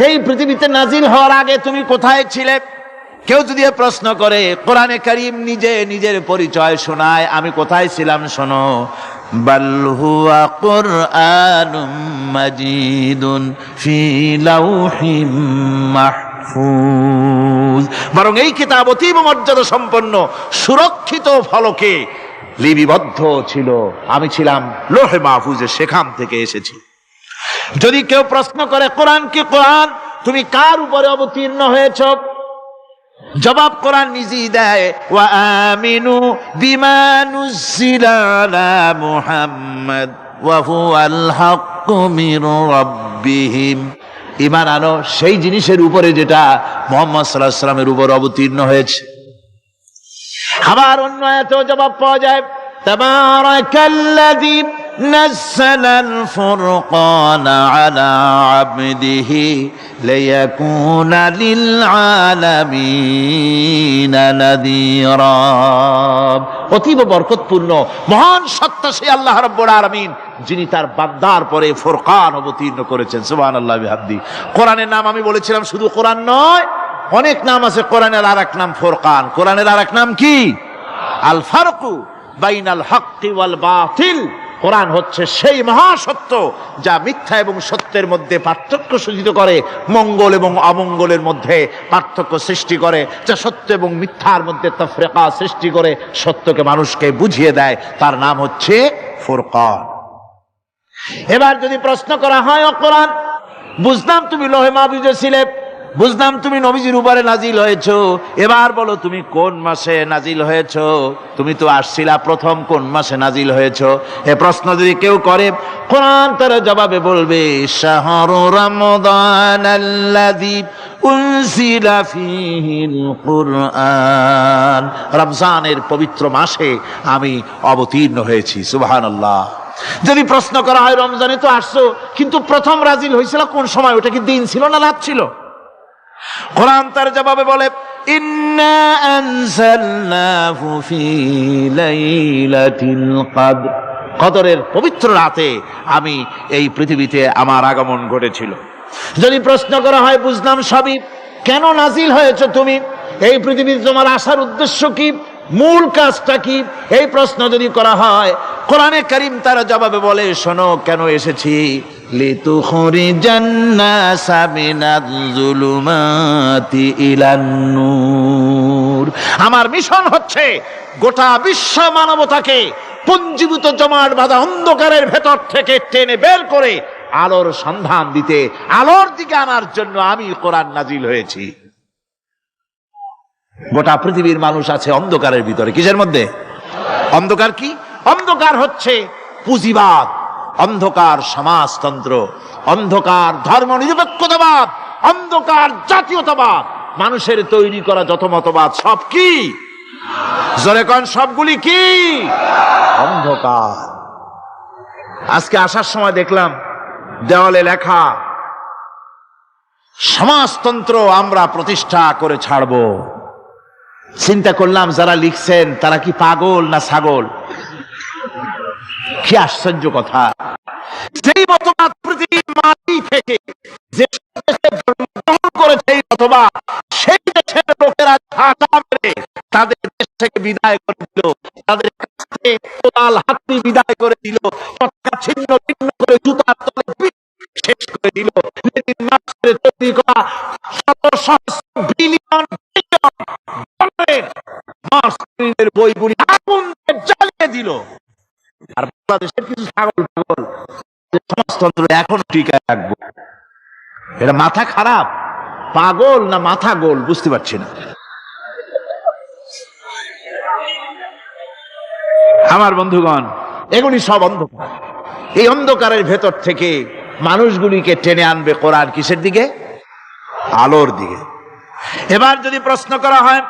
এই পৃথিবীতে নাজিল হওয়ার আগে তুমি কোথায় ছিলে, কেউ যদি প্রশ্ন করে, কোরআনে কারীম নিজে নিজের পরিচয় শোনায়, আমি কোথায় ছিলাম শোনো। বাল হুয়া কুরআনুম মাজিদুন ফি লাউহিম মাহফুজ। বরং এই কিতাব অতীব মর্যাদা সম্পন্ন সুরক্ষিত ফলকে লিপিবদ্ধ ছিল, আমি ছিলাম লোহে মাহফুজে, সেখান থেকে এসেছি। যদি কেউ প্রশ্ন করে, কোরআন কি, কোরআন তুমি কার উপরে অবতীর্ণ হয়েছ, জবাব কোরআন নিজেই দেয়, ওয়া আমিনু বিমা নুজিলা আলা মুহাম্মাদ ওয়া হুয়াল হাক্কু মির রাব্বিহিম। ঈমান আনো সেই জিনিসের উপরে যেটা মুহাম্মদ সাল্লাল্লাহু আলাইহি ওয়াসাল্লামের উপর অবতীর্ণ হয়েছে। আবার অন্য আয়াতেও জবাব পাওয়া যায়, তাবারাকাল্লাযী নাযালাল ফুরকানা আলা আবদিহি লিয়াকুনা লিল আলামিনা নাযীরা। অতীব বরকতপূর্ণ মহান সত্তা সেই আল্লাহ রাব্বুল আলামিন, যিনি তার বান্দার পরে ফুরকান অবতীর্ণ করেছেন। সুবহানাল্লাহ বিহামদি। কোরআনের নাম আমি বলেছিলাম শুধু কোরআন নয়, অনেক নাম আছে। কোরআনের আরেক নাম ফুরকান। কোরআনের আরেক নাম কি? আল ফারকু বাইনাল হাক্কি ওয়াল বাতিল। কোরআন হচ্ছে সেই মহাসত্য যা মিথ্যা এবং সত্যের মধ্যে পার্থক্য সূচিত করে, মঙ্গল এবং অমঙ্গলের মধ্যে পার্থক্য সৃষ্টি করে, যা সত্য এবং মিথ্যার মধ্যে তাফরিকা সৃষ্টি করে, সত্যকে মানুষকে বুঝিয়ে দেয়। তার নাম হচ্ছে ফুরকান। এবার যদি প্রশ্ন করা হয়, ও কোরআন, বুঝলাম তুমি লোহে মাহফুজে ছিলে, বুঝলাম তুমি নবীজির উপরে নাজিল হয়েছো, এবার বলো তুমি কোন মাসে নাজিল হয়েছো, তুমি তো আসছিলা প্রথম, কোন মাসে নাজিল হয়েছো? এ প্রশ্ন যদি কেউ করে, কোরআন তার জবাবে বলবে, শাহরু রমাদানাল্লাযী উনজিলা ফীহিল কুরআন। রমজানের পবিত্র মাসে আমি অবতীর্ণ হয়েছি। সুবহানাল্লাহ। যদি প্রশ্ন করা হয়, রমজানে তো আসছো, কিন্তু প্রথম নাজিল হয়েছিল কোন সময়, ওটা কি দিন ছিল না রাত ছিল? কোরআন তার জবাবে বলে, ইন্না আনজালনাহু ফি লাইলাতিল কদর। কদরের পবিত্র রাতে আমি এই পৃথিবীতে আমার আগমন ঘটেছিল। যদি প্রশ্ন করা হয়, বুঝলাম সবই, কেন নাজিল হয়েছে তুমি, এই পৃথিবীতে তোমার আসার উদ্দেশ্য কি, মূল কাজটা কি, এই প্রশ্ন যদি করা হয়, কোরআনে কারীম তার জবাবে বলে, শোনো কেন এসেছি। লিতুখরিজান নাসা মিনাজ যুলুমাতি ইলান নূর। আমার মিশন হচ্ছে গোটা বিশ্ব মানবতাকে পুঞ্জীভূত জমাট বাঁধা অন্ধকারের ভেতর থেকে টেনে বের করে আলোর সন্ধান দিতে, আলোর দিকে আনার জন্য আমি কোরআন নাজিল হয়েছি। গোটা পৃথিবীর মানুষ আছে অন্ধকারের ভিতরে। কিসের মধ্যে? অন্ধকার কি? অন্ধকার হচ্ছে পুঁজিবাদ, অন্ধকার সমাজতন্ত্র, অন্ধকার ধর্ম নিরপেক্ষতাবাদ, অন্ধকার জাতীয়তাবাদ। মানুষের তৈরি করা যত মতবাদ সব কি? জোরে কোন, সবগুলি কি? অন্ধকার। আজকে আসার সময় দেখলাম দেওয়ালে লেখা, সমাজতন্ত্র আমরা প্রতিষ্ঠা করে ছাড়বো। চিন্তা করলাম, যারা লিখছেন তারা কি পাগল না ছাগল? কি আশ্চর্য কথা! যেই মতবাদ পৃথিবীর মাটি থেকে যে দেশে জন্মগ্রহণ করেছে, এই মতবাদ সেই দেশের লোকেরা ঝাঁটা মেরে তাদের দেশ থেকে বিদায় করে দিল, তাদের কাছ থেকে কোদাল হাতি বিদায় করে দিল, পতাকা ছিন্ন ভিন্ন করে জুতার তলে শেষ করে দিল। তৈরি করা শত সহস্র বিলিয়ন বইগুলি আগুন জ্বালিয়ে দিল। আর বাংলাদেশের কিছু ছাগল পাগল সমাজতন্ত্র এখনো টিকায় রাখবো, এটা মাথা খারাপ, পাগল না মাথা গোল বুঝতে পারছি না। আমার বন্ধুগণ, এগুলি সব অন্ধকার। এই অন্ধকারের ভেতর থেকে মানুষগুলিকে টেনে আনবে কোরআন কিসের দিকে? আলোর দিকে। এবার যদি প্রশ্ন করা হয়,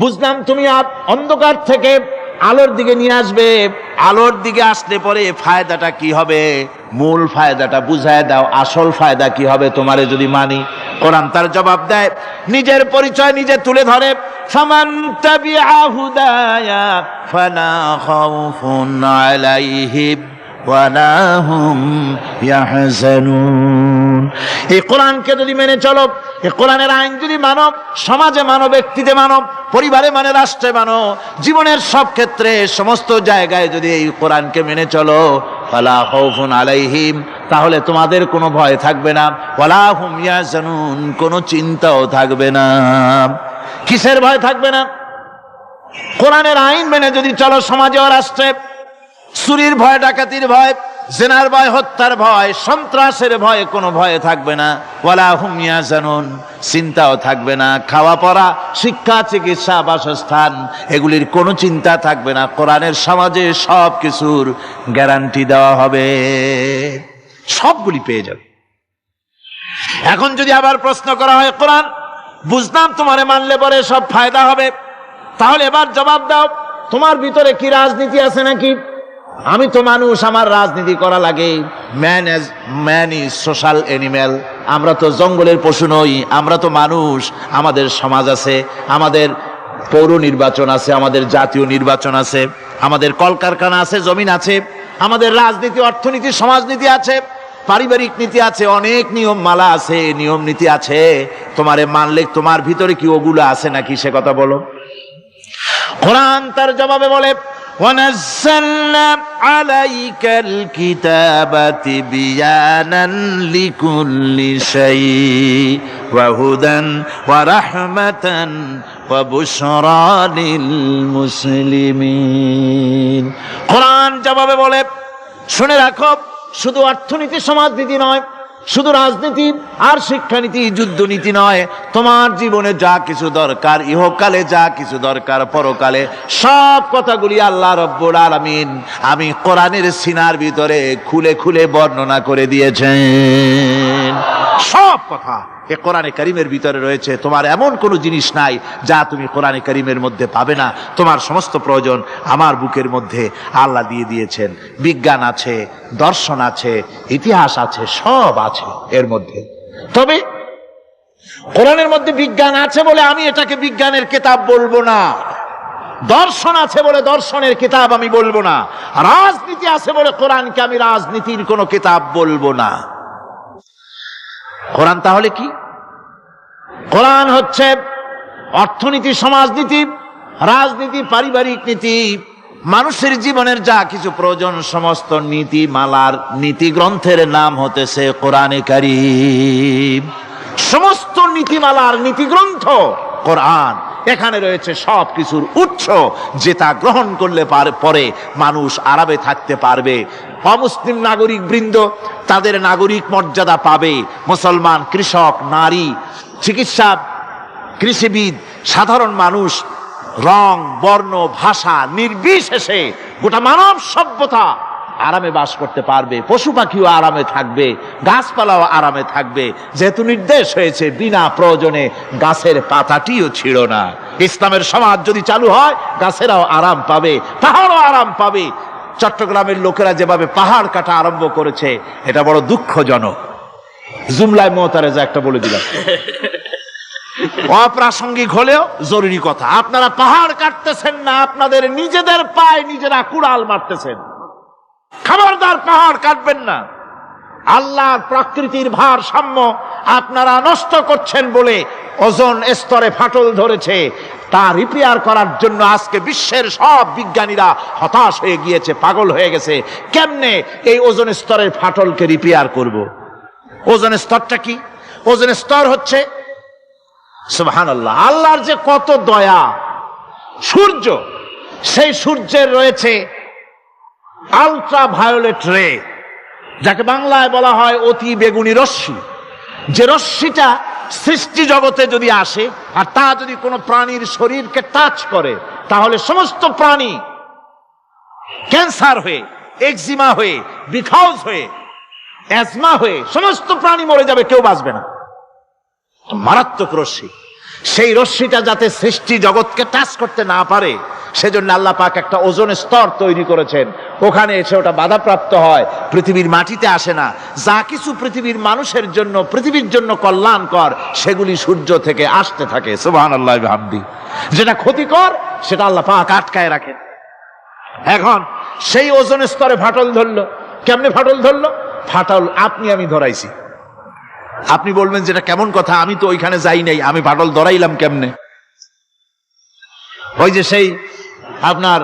বুঝলাম তুমি অন্ধকার থেকে আলোর দিকে নিয়ে আসবে, আলোর দিকে আসলে পরে ফায়দাটা কি হবে? মূল ফায়দাটা বুঝায় দাও, আসল ফায়দা কি হবে তোমারে যদি মানি? কোরআন তার জবাব দেয়, নিজের পরিচয় নিজে তুলে ধরে, ফামান তাবিআ হুদায়া ফালা খাউফুন আলাইহিম ওয়ালা হুম ইয়াহজানুন। এই কোরআনকে যদি মেনে চলো, এই কোরআনের আইন যদি মানো, সমাজে মানো, ব্যক্তিতে মানো, পরিবারে মানে, রাষ্ট্রে মানো, জীবনের সব ক্ষেত্রে সমস্ত জায়গায় যদি এই কোরআনকে মেনে চলো, ফালা খাউফুন আলাইহিম, তাহলে তোমাদের কোনো ভয় থাকবে না, ওয়ালা হুম ইয়াহজানুন, কোনো চিন্তাও থাকবে না। কিসের ভয় থাকবে না? কোরআনের আইন মেনে যদি চলো সমাজে ও রাষ্ট্রে, চুরির ভয়, ডাকাতির ভয়, জেনার ভয়, হত্যার ভয়, সন্ত্রাসের ভয়, কোনো ভয় থাকবে না। ওয়ালা হুম ইয়াহজানুন, চিন্তাও থাকবে না। খাওয়া পড়া, শিক্ষা, চিকিৎসা, বাসস্থান, এগুলির কোনো চিন্তা থাকবে না। কোরআনের সমাজে সব কিছুর গ্যারান্টি দেওয়া হবে, সবগুলি পেয়ে যাবে। এখন যদি আবার প্রশ্ন করা হয়, কোরআন বুঝলাম তোমারে মানলে পরে সব ফায়দা হবে, তাহলে এবার জবাব দাও, তোমার ভিতরে কি রাজনীতি আছে নাকি? আমি তো মানুষ, আমার রাজনীতি করা লাগে। Man is social animal. আমরা তো জঙ্গলের পশু নই, আমরা তো মানুষ। আমাদের সমাজ আছে, আমাদের পৌর নির্বাচন আছে, আমাদের জাতীয় নির্বাচন আছে, আমাদের কলকারখানা আছে, জমিন আছে, আমাদের রাজনীতি, অর্থনীতি, সমাজনীতি আছে, পারিবারিক নীতি আছে, অনেক নিয়ম মালা আছে, নিয়ম নীতি আছে। তোমারে মানলে তোমার ভিতরে কি ওগুলো আছে নাকি সে কথা বলো। কোরআন তার জবাবে বলে, وَنَزَّلْنَا عَلَيْكَ الْكِتَابَ تِبْيَانًا لِكُلِّ شَيْءٍ وَهُدًى وَرَحْمَةً وَبُشْرَى لِلْمُسْلِمِينَ। কোরআন জবাবে বলে, শুনে রাখো, শুধু অর্থনীতি সমাজনীতি নয়, শুধু রাজনীতি আর শিক্ষানীতি, যুদ্ধনীতি নয়, তোমার জীবনে যা কিছু দরকার, ইহকালে যা কিছু দরকার, পরকালে, সব কথাগুলি আল্লাহ রব্বুল আলামিন আমি কোরআনের সিনার ভিতরে খুলে খুলে বর্ণনা করে দিয়েছেন। সব কথা এ কোরআনে কারীমের ভিতরে রয়েছে। তোমার এমন কোনো জিনিস নাই যা তুমি কোরআনে কারীমের মধ্যে পাবে না। তোমার সমস্ত প্রয়োজন আমার বুকের মধ্যে আল্লাহ দিয়ে দিয়েছেন। বিজ্ঞান আছে, দর্শন আছে, ইতিহাস আছে, সব আছে এর মধ্যে। তবে কোরআনের মধ্যে বিজ্ঞান আছে বলে আমি এটাকে বিজ্ঞানের কিতাব বলবো না, দর্শন আছে বলে দর্শনের কিতাব আমি বলবো না, রাজনীতি আছে বলে কোরআনকে আমি রাজনীতির কোনো কিতাব বলবো না। কোরআন তাহলে কি? কোরআন হচ্ছে অর্থনীতি, সমাজনীতি, রাজনীতি, পারিবারিক নীতি, মানুষের জীবনের যা কিছু প্রয়োজন, সমস্ত নীতি মালার নীতি গ্রন্থের নাম হতেছে কোরআনে কারীম। সমস্ত নীতিমালার নীতি গ্রন্থ কোরআন। এখানে রয়েছে সব কিছুর উৎস, যেটা গ্রহণ করলে পরে মানুষ আরামে থাকতে পারবে। অমুসলিম নাগরিক বৃন্দ তাদের নাগরিক মর্যাদা পাবে। মুসলমান, কৃষক, নারী, চিকিৎসা, কৃষিবিদ, সাধারণ মানুষ, রং, বর্ণ, ভাষা নির্বিশেষে গোটা মানব সভ্যতা আরামে বাস করতে পারবে। পশু পাখিও আরামে থাকবে, গাছপালাও আরামে থাকবে, যেহেতু নির্দেশ হয়েছে বিনা প্রয়োজনে গাছের পাতাটিও ছিঁড়ো না। ইসলামের সমাজ যদি চালু হয়, গাছেরাও আরাম পাবে, পাহাড়ও আরাম পাবে। চট্টগ্রামের লোকেরা যেভাবে পাহাড় কাটা আরম্ভ করেছে, এটা বড় দুঃখজনক। জুমলায় মোতারেজা একটা বলে দিলাম, অপ্রাসঙ্গিক হলেও জরুরি কথা। আপনারা পাহাড় কাটতেছেন না, আপনাদের নিজেদের পায়ে নিজেরা কুড়াল মারতেছেন। খবরদার পাহাড় কাটবেন না। আল্লাহর প্রকৃতির ভারসাম্য আপনারা নষ্ট করছেন বলে ওজোন স্তরে ফাটল ধরেছে। তা রিপেয়ার করার জন্য আজকে বিশ্বের সব বিজ্ঞানীরা হতাশ হয়ে গিয়েছে, পাগল হয়ে গেছে। কেমনে এই ওজোন স্তরের ফাটলকে রিপেয়ার করব? ওজোন স্তরটা কি? ওজোন স্তর হচ্ছে, সুবহানাল্লাহ, আল্লাহর যে কত দয়া। সূর্য, সেই সূর্যের রয়েছে আলট্রা ভায়োলেট রে, যাকে বাংলায় বলা হয় অতি বেগুনি রশ্মি, যে রশ্মিটা সৃষ্টি জগতে যদি আসে আর তা যদি কোনো প্রাণীর শরীরকে টাচ করে, তাহলে সমস্ত প্রাণী ক্যান্সার হয়ে, এক্সিমা হয়ে, বিখাউজ হয়ে, অ্যাজমা হয়ে সমস্ত প্রাণী মরে যাবে, কেউ বাঁচবে না। মারাত্মক রশ্মি। সেই রশ্মিটা যাতে সৃষ্টি জগৎকে টাচ করতে না পারে, সেজন্য আল্লাহ পাক একটা ওজোন স্তর তৈরি করেছেন। ওখানে এসে ওটা বাধাপ্রাপ্ত হয়, পৃথিবীর মাটিতে আসে না। যা কিছু পৃথিবীর মানুষের জন্য, পৃথিবীর জন্য কল্যাণকর, সেগুলি সূর্য থেকে আসতে থাকে। সুবহানাল্লাহি ওয়া বিহামদিহি। যেটা ক্ষতিকর সেটা আল্লাহ পাক আটকায় রাখেন। এখন সেই ওজোন স্তরে ফাটল ধরলো। কেমনে ফাটল ধরলো? ফাটল আপনি আমি ধরাইছি। আপনি বলবেন যেটা কেমন কথা, আমি তো ওইখানে যাই নাই, আমি ফাটল ধরাইলাম কেমনে? ওই যে সেই আপনার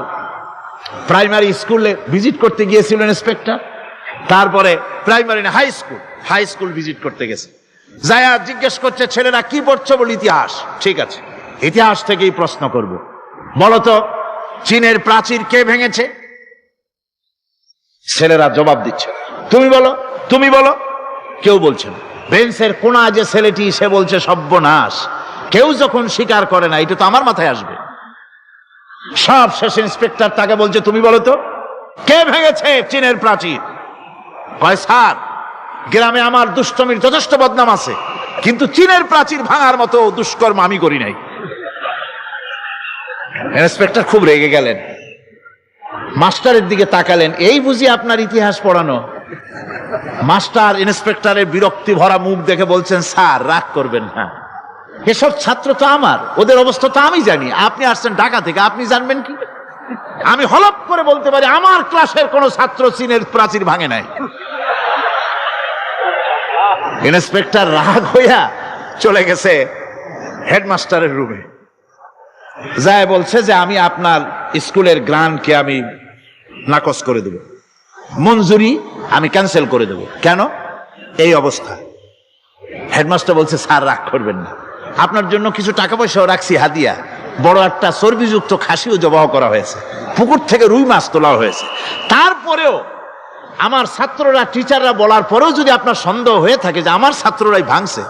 প্রাইমারি স্কুলে ভিজিট করতে গিয়েছিলেন ইন্সপেক্টর, তারপরে প্রাইমারি না হাই স্কুল ভিজিট করতে গেছে, যায়া জিজ্ঞেস করছে ছেলেরা কি পড়ছো? বল ইতিহাস। ঠিক আছে, ইতিহাস থেকেই প্রশ্ন করব, বলতো চীনের প্রাচীর কে ভেঙেছে? ছেলেরা জবাব দিচ্ছে, তুমি বলো, তুমি বলো। কেউ বলছে না। বেঞ্চের কোনা যে ছেলেটি, সে বলছে সর্বনাশ, কেউ যখন স্বীকার করে না, এটা তো আমার মাথায় আসবে। সব শেষ ইন্সপেক্টর তাকে বলছে, তুমি বলো তো কে ভেঙেছে চীনের প্রাচীর? কয় স্যার, গ্রামে আমার দুষ্টমির যথেষ্ট বদনাম আছে, কিন্তু চীনের প্রাচীর ভাঙার মতো দুষ্কর্ম আমি করি নাই। ইন্সপেক্টর খুব রেগে গেলেন, মাস্টারের দিকে তাকালেন, এই বুঝি আপনার ইতিহাস পড়ানো? মাস্টার ইন্সপেক্টরের বিরক্তি ভরা মুখ দেখে বলছেন, স্যার রাগ করবেন না, এসব ছাত্র তো আমার, ওদের অবস্থা তো আমি জানি। আপনি আসছেন ঢাকা থেকে, আপনি জানবেন কি? আমি হলপ করে বলতে পারি আমার ক্লাসের কোন ছাত্র চীনের প্রাচীর ভাঙে নাই। ইন্সপেক্টর রাগ হইয়া চলে গেছে হেডমাস্টারের রুমে, যায় বলছে যে আমি আপনার স্কুলের গ্রান্টকে আমি নাকচ করে দেব, মঞ্জুরি আমি ক্যান্সেল করে দেব। কেন? এই অবস্থা। হেডমাস্টার বলছে, স্যার রাগ করবেন না, আপনার জন্য কিছু টাকা পয়সাও রাখছি হাদিয়া, বড় একটা চর্বিযুক্ত খাসিও জবাহ করা হয়েছে, পুকুর থেকে রুই মাছ তোলা হয়েছে। তারপরেও আমার ছাত্ররা, টিচাররা বলার পরেও যদি আপনার সন্দেহ হয়ে থাকে যে আমার ছাত্ররাই ভাঙছে,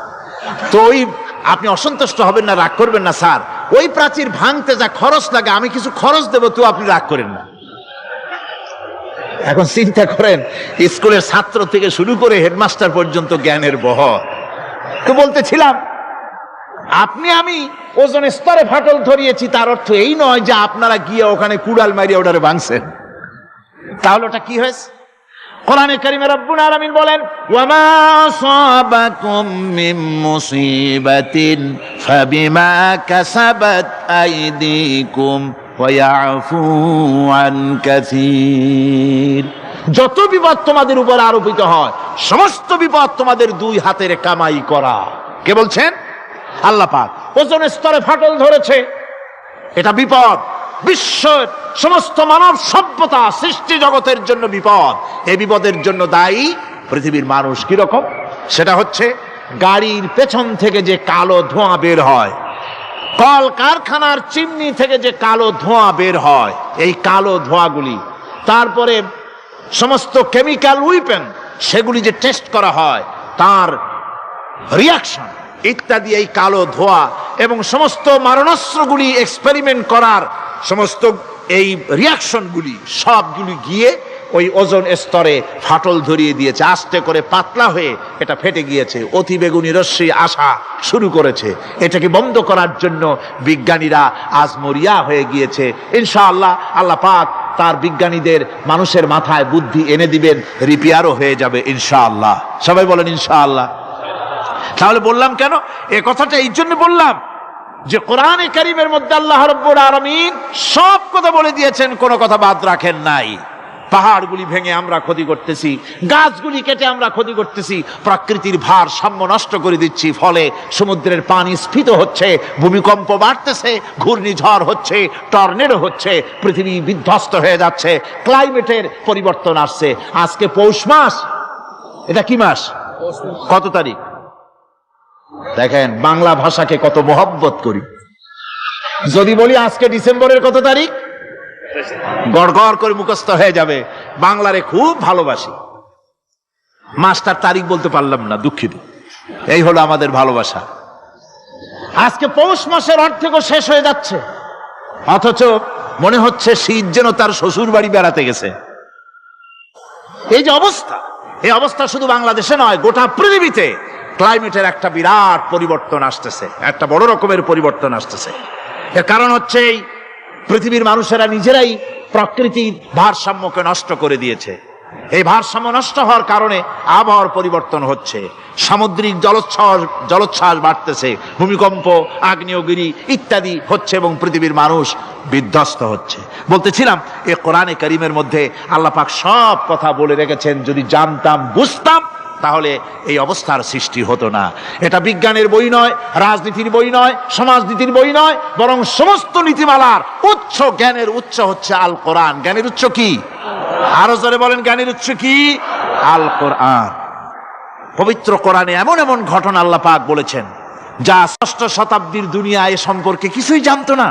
তো ওই আপনি অসন্তুষ্ট হবেন না, রাগ করবেন না। স্যার ওই প্রাচীর ভাঙতে যা খরচ লাগে আমি কিছু খরচ দেবো, তো আপনি রাগ করেন না। এখন চিন্তা করেন, স্কুলের ছাত্র থেকে শুরু করে হেডমাস্টার পর্যন্ত জ্ঞানের বহর। তো বলতেছিলাম, আপনি আমি ওজন স্তরে ফাটল ধরিয়েছি, তার অর্থ এই নয় যে আপনারা গিয়ে ওখানে কুড়াল মারিয়ে ওটারে ভাঙছেন। তাহলে ওটা কি হয়েছে? কোরআনে কারিমে রব্বুল আলামিন বলেন, ওয়ামা আসাবাকুম মিন মুসিবাতিন ফাবিমা কাসাবাত আইদিকুম ওয়া ইয়াফু আন কাসীর। যত বিপদ তোমাদের উপর আরোপিত হয়, সমস্ত বিপদ তোমাদের দুই হাতের কামাই করা। কে বলছেন? আল্লাহ পাক। ওজন স্তরে ফাটল ধরেছে, এটা বিপদ, বিশ্বের সমস্ত মানব সভ্যতা সৃষ্টি জগতের জন্য বিপদ। এই বিপদের জন্য দায়ী পৃথিবীর মানুষ। কিরকম? সেটা হচ্ছে গাড়ির পেছন থেকে যে কালো ধোঁয়া বের হয়, কল কারখানার চিমনি থেকে যে কালো ধোঁয়া বের হয়, এই কালো ধোঁয়াগুলি, তারপরে সমস্ত কেমিক্যাল উইপেন সেগুলি যে টেস্ট করা হয়, তার রিয়াকশন ইত্যাদি, এই কালো ধোঁয়া এবং সমস্ত মারণাস্ত্রগুলি এক্সপেরিমেন্ট করার সমস্ত এই রিয়াকশনগুলি সবগুলি গিয়ে ওই ওজন স্তরে ফাটল ধরিয়ে দিয়েছে। আস্তে করে পাতলা হয়ে এটা ফেটে গিয়েছে, অতি বেগুনি রশ্মি আসা শুরু করেছে। এটাকে বন্ধ করার জন্য বিজ্ঞানীরা আজ মরিয়া হয়ে গিয়েছে। ইনশাআল্লাহ আল্লাহ পাক তার বিজ্ঞানীদের মানুষের মাথায় বুদ্ধি এনে দিবেন, রিপেয়ারও হয়ে যাবে ইনশাআল্লাহ। সবাই বলেন ইনশাআল্লাহ। তাহলে বললাম কেন এ কথাটা? এই জন্য বললাম যে কোরআনে কারীমের মধ্যে আল্লাহ রাব্বুল আলামিন সব কথা বলে দিয়েছেন, কোনো কথা বাদ রাখেন নাই। পাহাড়গুলি ভেঙে আমরা ক্ষতি করতেছি, গাছগুলি কেটে আমরা ক্ষতি করতেছি, প্রকৃতির ভারসাম্য নষ্ট করে দিচ্ছি, ফলে সমুদ্রের পানি স্ফীত হচ্ছে, ভূমিকম্প বাড়তেছে, ঘূর্ণিঝড় হচ্ছে, টর্নেডো হচ্ছে, পৃথিবী বিধ্বস্ত হয়ে যাচ্ছে, ক্লাইমেটের পরিবর্তন আসছে। আজকে পৌষ মাস, এটা কি মাস? কত তারিখ? দেখেন বাংলা ভাষাকে কত মহব্বত করি। যদি বলি আজকে ডিসেম্বরের কত তারিখ, গড় গড় করে মুখস্থ হয়ে যাবে। বাংলারে খুব ভালোবাসি। মাস্টার তারিখ বলতে পারলাম না, দুঃখিত। এই হলো আমাদের ভালোবাসা। আজকে পৌষ মাসের অর্ধেকও শেষ হয়ে যাচ্ছে, অথচ মনে হচ্ছে শীত যেন তার শ্বশুর বাড়ি বেড়াতে গেছে। এই যে অবস্থা, এই অবস্থা শুধু বাংলাদেশে নয়, গোটা পৃথিবীতে ক্লাইমেটের একটা বিরাট পরিবর্তন আসতেছে, একটা বড় রকমের পরিবর্তন আসতেছে। এর কারণ হচ্ছে এই পৃথিবীর মানুষেরা নিজেরাই প্রকৃতির ভারসাম্যকে নষ্ট করে দিয়েছে। এই ভারসাম্য নষ্ট হওয়ার কারণে আবহাওয়ার পরিবর্তন হচ্ছে, সামুদ্রিক জলোচ্ছ্বাস বাড়তেছে, ভূমিকম্প, আগ্নেয়গিরি ইত্যাদি হচ্ছে এবং পৃথিবীর মানুষ বিধ্বস্ত হচ্ছে। বলতেছিলাম, এই কোরআনে কারীমের মধ্যে আল্লাহ পাক সব কথা বলে রেখেছেন। যদি জানতাম, বুঝতাম, তাহলে এই অবস্থার সৃষ্টি হতো না। এটা বিজ্ঞানের বই নয়, রাজনীতির বই নয়, সমাজনীতির বই নয়, বরং সমস্ত নীতিমালার উচ্চ, জ্ঞানের উচ্চ হচ্ছে আল কোরআন। জ্ঞানের উচ্চ কি? আরো জোরে বলেন, জ্ঞানের উচ্চ কি? আল কোরআন। পবিত্র কোরআনে এমন এমন ঘটনা আল্লাহ পাক বলেছেন যা ষষ্ঠ শতাব্দীর দুনিয়া এ সম্পর্কে কিছুই জানতো না।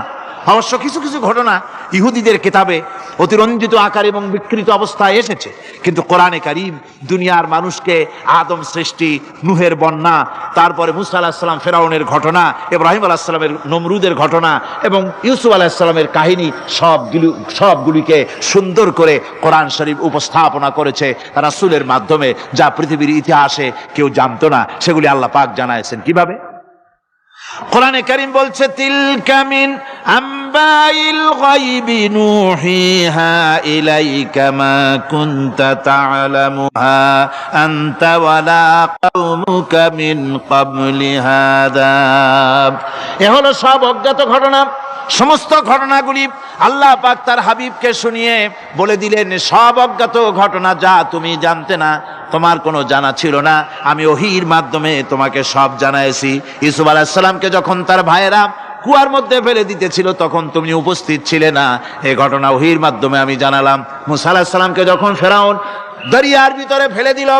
অবশ্য কিছু কিছু ঘটনা ইহুদিদের কিতাবে অতিরঞ্জিত আকার এবং বিকৃত অবস্থায় এসেছে, কিন্তু কোরআনে কারীম দুনিয়ার মানুষকে আদম সৃষ্টি, নূহের বন্যা, তারপরে মুসা আলাইহিস সালাম ফেরাউনের ঘটনা, ইব্রাহিম আলাইহিস সালামের নমরুদের ঘটনা এবং ইউসুফ আলাইহিস সালামের কাহিনী সবগুলিকে সুন্দর করে কোরআন শরীফ উপস্থাপনা করেছে রাসূলের মাধ্যমে, যা পৃথিবীর ইতিহাসে কেউ জানতো না। সেগুলি আল্লাহ পাক জানাইছেন কিভাবে? কোরআনে কারীম বলছে, তিলকা মিন আম্বাইল গায়বি নূহিহা ইলাইকা মা কুনতা তা'লামুহা আনতা ওয়ালা কওমুকা মিন ক্বাবলি হাদা। এ হলো সব অজ্ঞাত ঘটনা। সমস্ত ঘটনাগুলি আল্লাহ পাক তার হাবিবকে শুনিয়ে বলে দিলেন, সব অজ্ঞাত ঘটনা যা তুমি জানতে না, তোমার কোনো জানা ছিল না, আমি ওহীর মাধ্যমে তোমাকে সব জানাইছি। ইউসুফ আলাইহিস সালামকে যখন তার ভাইয়েরা কুয়ার মধ্যে ফেলে দিতেছিল, তখন তুমি উপস্থিত ছিলে না, এই ঘটনা ওহীর মাধ্যমে আমি জানালাম। মুসা আলাইহিস সালামকে যখন ফেরাউন দরিয়ার ভিতরে ফেলে দিল,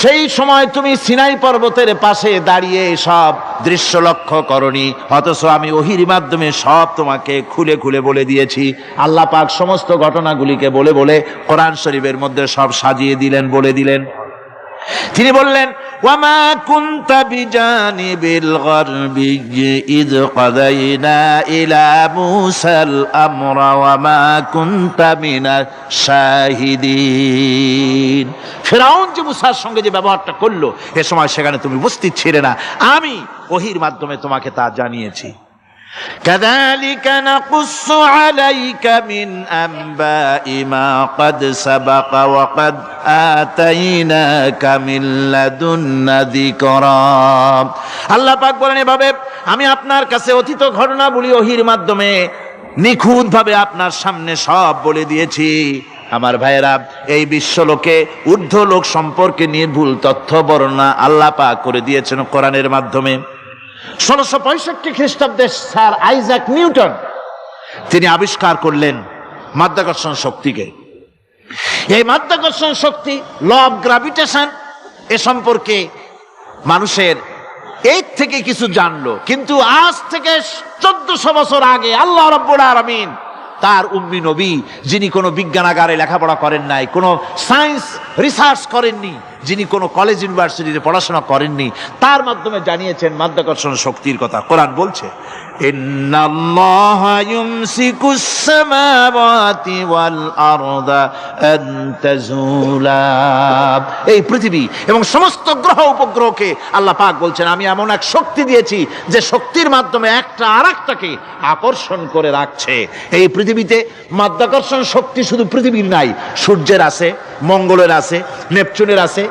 সেই সময় তুমি সিনাই পর্বতের পাশে দাঁড়িয়ে সব দৃশ্য লক্ষ্য করনি, অথচ আমি ওহীর মাধ্যমে সব তোমাকে খুলে খুলে বলে দিয়েছি। আল্লাহ পাক সমস্ত ঘটনাগুলিকে বলে বলে কোরআন শরীফের মধ্যে সব সাজিয়ে দিলেন, বলে দিলেন। তিনি বললেন, ওয়ামা কুনতা বিজানিবিল গারবি ইয কাদাইনা ইলা মুসাল আমরা ওয়ামা কুনতা মিনাশ শাহিদিন। ফিরআউন যে মুসার সঙ্গে যে ব্যবহারটা করলো, এ সময় সেখানে তুমি উপস্থিত ছিলে না, আমি ওহীর মাধ্যমে তোমাকে তা জানিয়েছি। কাযালিকা নাকুসসু আলাইকা মিন আনবাই মা ক্বাদ সাবাকা ওয়া ক্বাদ আতাইনাকা মিন লাদুন্না যিকরা। আল্লাহ পাক বলেন, এভাবে আমি আপনার কাছে অতীত ঘটনাবলী ওহীর মাধ্যমে নিখুঁতভাবে আপনার সামনে সব বলে দিয়েছি। আমার ভাইয়েরা, এই বিশ্বলোকে ঊর্ধ্ব লোক সম্পর্কে নির্ভুল তথ্য বর্ণনা আল্লাহ পাক করে দিয়েছেন কোরআনের মাধ্যমে। 1665 খ্রিস্টাব্দে স্যার আইজাক নিউটন তিনি আবিষ্কার করলেন মাধ্যাকর্ষণ শক্তিকে। এই মাধ্যাকর্ষণ শক্তি, ল অফ গ্র্যাভিটেশন, এ সম্পর্কে মানুষের এর থেকে কিছু জানলো, কিন্তু আজ থেকে 1400 বছর আগে আল্লাহ রাব্বুল আলামিন তার উম্মি নবী, যিনি কোনো বিজ্ঞানাগারে লেখাপড়া করেন নাই, কোনো সায়েন্স রিসার্চ করেননি, যিনি কোনো কলেজ ইউনিভার্সিটিতে পড়াশোনা করেননি, তার মাধ্যমে জানিয়েছেন মাধ্যাকর্ষণ শক্তির কথা। কোরআন বলছে, ইন্নাল্লাহা ইউমসিকুস সামাওয়াতি ওয়াল আরদা আন তাজুলা। এই পৃথিবী এবং সমস্ত গ্রহ উপগ্রহকে আল্লাহ পাক বলছেন, আমি এমন এক শক্তি দিয়েছি যে শক্তির মাধ্যমে একটা আরেকটাকে আকর্ষণ করে রাখছে। এই পৃথিবীতে মাধ্যাকর্ষণ শক্তি শুধু পৃথিবীর নাই, সূর্যের আছে, মঙ্গলের আছে, নেপচুনের আছে,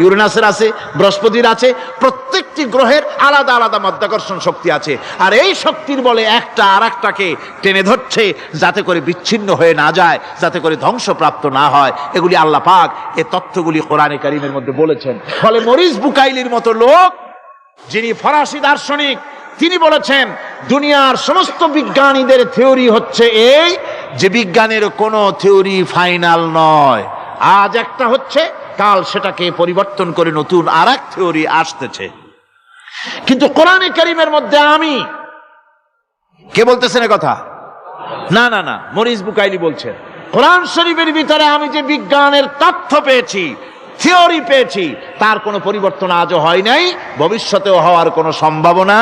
ইউরেনাসের আছে, বৃহস্পতির আছে। প্রত্যেকটি গ্রহের আলাদা আলাদা মাধ্যাকর্ষণ শক্তি আছে, আর এই শক্তির বলে একটা আরেকটাকে টেনে ধরছে, যাতে করে বিচ্ছিন্ন হয়ে না যায়, যাতে করে ধ্বংসপ্রাপ্ত না হয়। এগুলি আল্লাহ পাক এই তথ্যগুলি কোরআনে কারীমের মধ্যে বলেছেন। ফলে মরিস বুকাইলির মতো লোক, যিনি ফরাসি দার্শনিক, তিনি বলেছেন দুনিয়ার সমস্ত বিজ্ঞানীদের থিওরি হচ্ছে এই, যে বিজ্ঞানের কোনো থিওরি ফাইনাল নয়। আজ একটা হচ্ছে, কাল সেটাকে পরিবর্তন করে নতুন আর এক থিওরি আসতেছে। কিন্তু কোরআনে কারীমের মধ্যে আমি, কে বলতেছেন এ কথা? না না না, মরিস বুকাইলি বলছেন। কোরআন শরীফের ভিতরে আমি যে বিজ্ঞানের তথ্য পেয়েছি, থিওরি পেয়েছি, তার কোনো পরিবর্তন আজও হয় নাই, ভবিষ্যতেও হওয়ার কোনো সম্ভাবনা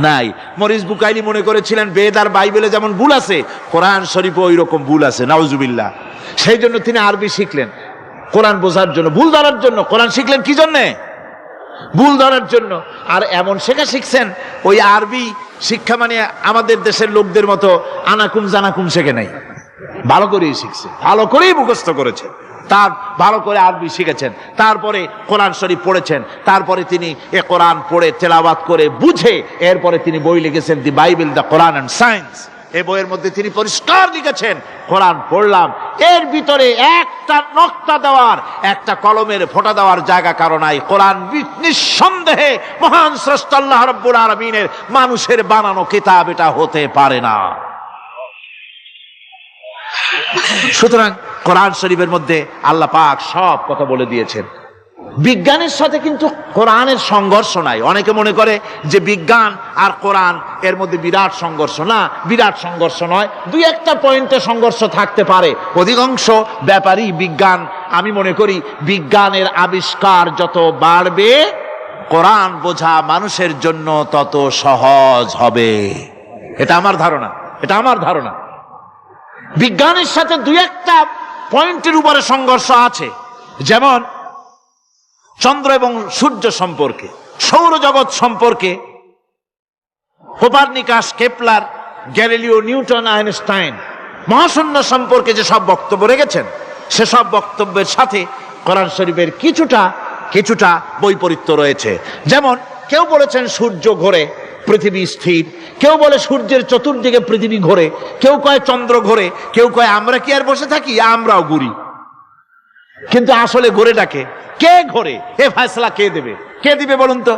নাই। মরিস বুকাইলি মনে করেছিলেন বেদ আর বাইবেলে যেমন ভুল আছে, কোরআন শরীফে ওই রকম ভুল আছে, নাউজুবিল্লাহ। সেই জন্য তিনি আরবি শিখলেন কোরআন বোঝার জন্য, ভুল ধরার জন্য। কোরআন শিখলেন কি জন্যে? ভুল ধরার জন্য। আর এমন শেখা শিখছেন, ওই আরবি শিক্ষা মানে আমাদের দেশের লোকদের মতো আনাকুম জানাকুম শেখে নাই, ভালো করেই শিখছে, ভালো করেই মুখস্থ করেছে, তার ভালো করে আরবি শিখেছেন, তারপরে কোরআন শরীফ পড়েছেন, তারপরে তিনি এ কোরআন পড়ে তেলাওয়াত করে বুঝে এরপরে তিনি বই লিখেছেন দি Bible, the Quran and science. এই বইয়ের মধ্যে তিনি পরিষ্কার লিখেছেন, কোরআন পড়লাম, এর ভিতরে একটা নকতা দেওয়ার, একটা কলমের ফোঁটা দেওয়ার জায়গা কারো নাই। কোরআন নিঃসন্দেহে মহান স্রষ্টা আল্লাহ রাব্বুল আলামিনের মানুষের বানানো কিতাব, এটা হতে পারে না। সুতরাং কোরআন শরীফের মধ্যে আল্লাহ পাক সব কথা বলে দিয়েছেন। বিজ্ঞানের সাথে কিন্তু কোরআনের সংঘর্ষ নাই। অনেকে মনে করে যে বিজ্ঞান আর কোরআন এর মধ্যে বিরাট সংঘর্ষ। না, বিরাট সংঘর্ষ নয়, দুই একটা পয়েন্টে সংঘর্ষ থাকতে পারে। অধিকাংশ ব্যাপারই বিজ্ঞান, আমি মনে করি বিজ্ঞানের আবিষ্কার যত বাড়বে, কোরআন বোঝা মানুষের জন্য তত সহজ হবে। এটা আমার ধারণা, এটা আমার ধারণা। বিজ্ঞানের সাথে দুই একটা পয়েন্টের উপরে সংঘর্ষ আছে, যেমন চন্দ্র এবং সূর্য সম্পর্কে, সৌরজগৎ সম্পর্কে Copernicus, Kepler, Galileo, Newton, Einstein মহাশূন্য সম্পর্কে যে সব বক্তব্য রেখেছেন, সেসব বক্তব্যের সাথে কোরআন শরীফের কিছুটা বৈপরীত্য রয়েছে। যেমন কেউ বলেছেন সূর্য ঘোরে, পৃথিবী স্থির, কেউ বলে সূর্যের চতুর্দিকে পৃথিবী ঘোরে, কেউ কয় চন্দ্র ঘোরে, কেউ কয় আমরা কি আর বসে থাকি, আমরাও ঘুরি। কিন্তু আসলে ঘোরেটাকে কে ঘোরে, এ ফয়সালা কে দেবে? কে দিবে বলুন তো?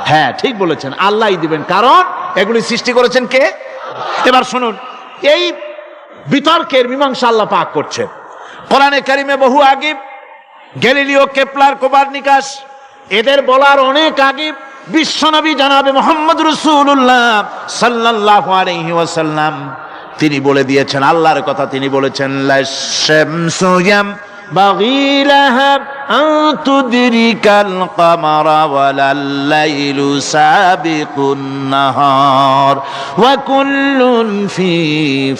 হ্যাঁ, ঠিক বলেছেন, আল্লাহই দিবেন, কারণ এগুলি সৃষ্টি করেছেন কে? এবার শুনুন, এই বিতর্কের মীমাংসা আল্লাহ পাক করছেন কোরআনে কারিমে বহু আগে। গ্যালিলিও, কেপলার, কোপারনিকাস এদের বলার অনেক আগে বিশ্বনবী জনাবে মুহাম্মদ রাসূলুল্লাহ সাল্লাল্লাহু আলাইহি ওয়াসাল্লাম তিনি বলে দিয়েছেন, আল্লাহর কথা তিনি বলেছেন, লাশ-শামসু ইয়ামবাগি লাহা আন তুদরিকাল কামারা ওয়ালাল লাইলু সাবিকুন নাহার ওয়া কুল্লুন ফি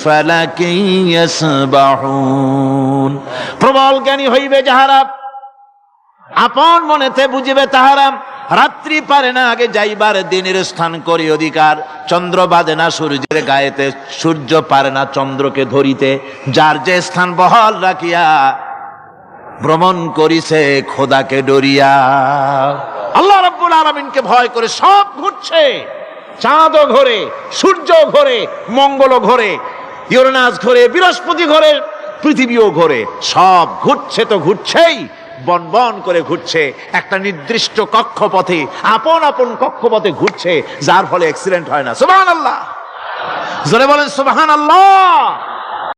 ফালাকিন ইয়াসবাহুন। প্রবল জ্ঞানী হইবে যাহারা, আপন মনেতে বুঝিবে তাহারা, রাত্রি পারে না আগে যাইবার দিনের স্থান করি অধিকার, চন্দ্র বাঁধে না সূর্যের গায়েতে, সূর্য পারে না চন্দ্রকে ধরিতে, যার যে স্থান বহাল রাখিয়া ভ্রমণ করিছে খোদাকে ডরিয়া। আল্লাহ রাব্বুল আলামিনকে ভয় করে সব ঘুরছে, চাঁদও ঘোরে, সূর্য ঘোরে, মঙ্গল ঘোরে, ইউরেনাস ঘোরে, বৃহস্পতি ঘোরে, পৃথিবীও ঘোরে, সব ঘুরছে তো ঘুরছেই, বন বন করে ঘুরছে, একটা নির্দিষ্ট কক্ষপথে, আপন আপন কক্ষপথে ঘুরছে, যার ফলে অ্যাক্সিডেন্ট হয় না। সুবহানাল্লাহ, জোরে বলেন সুবহানাল্লাহ।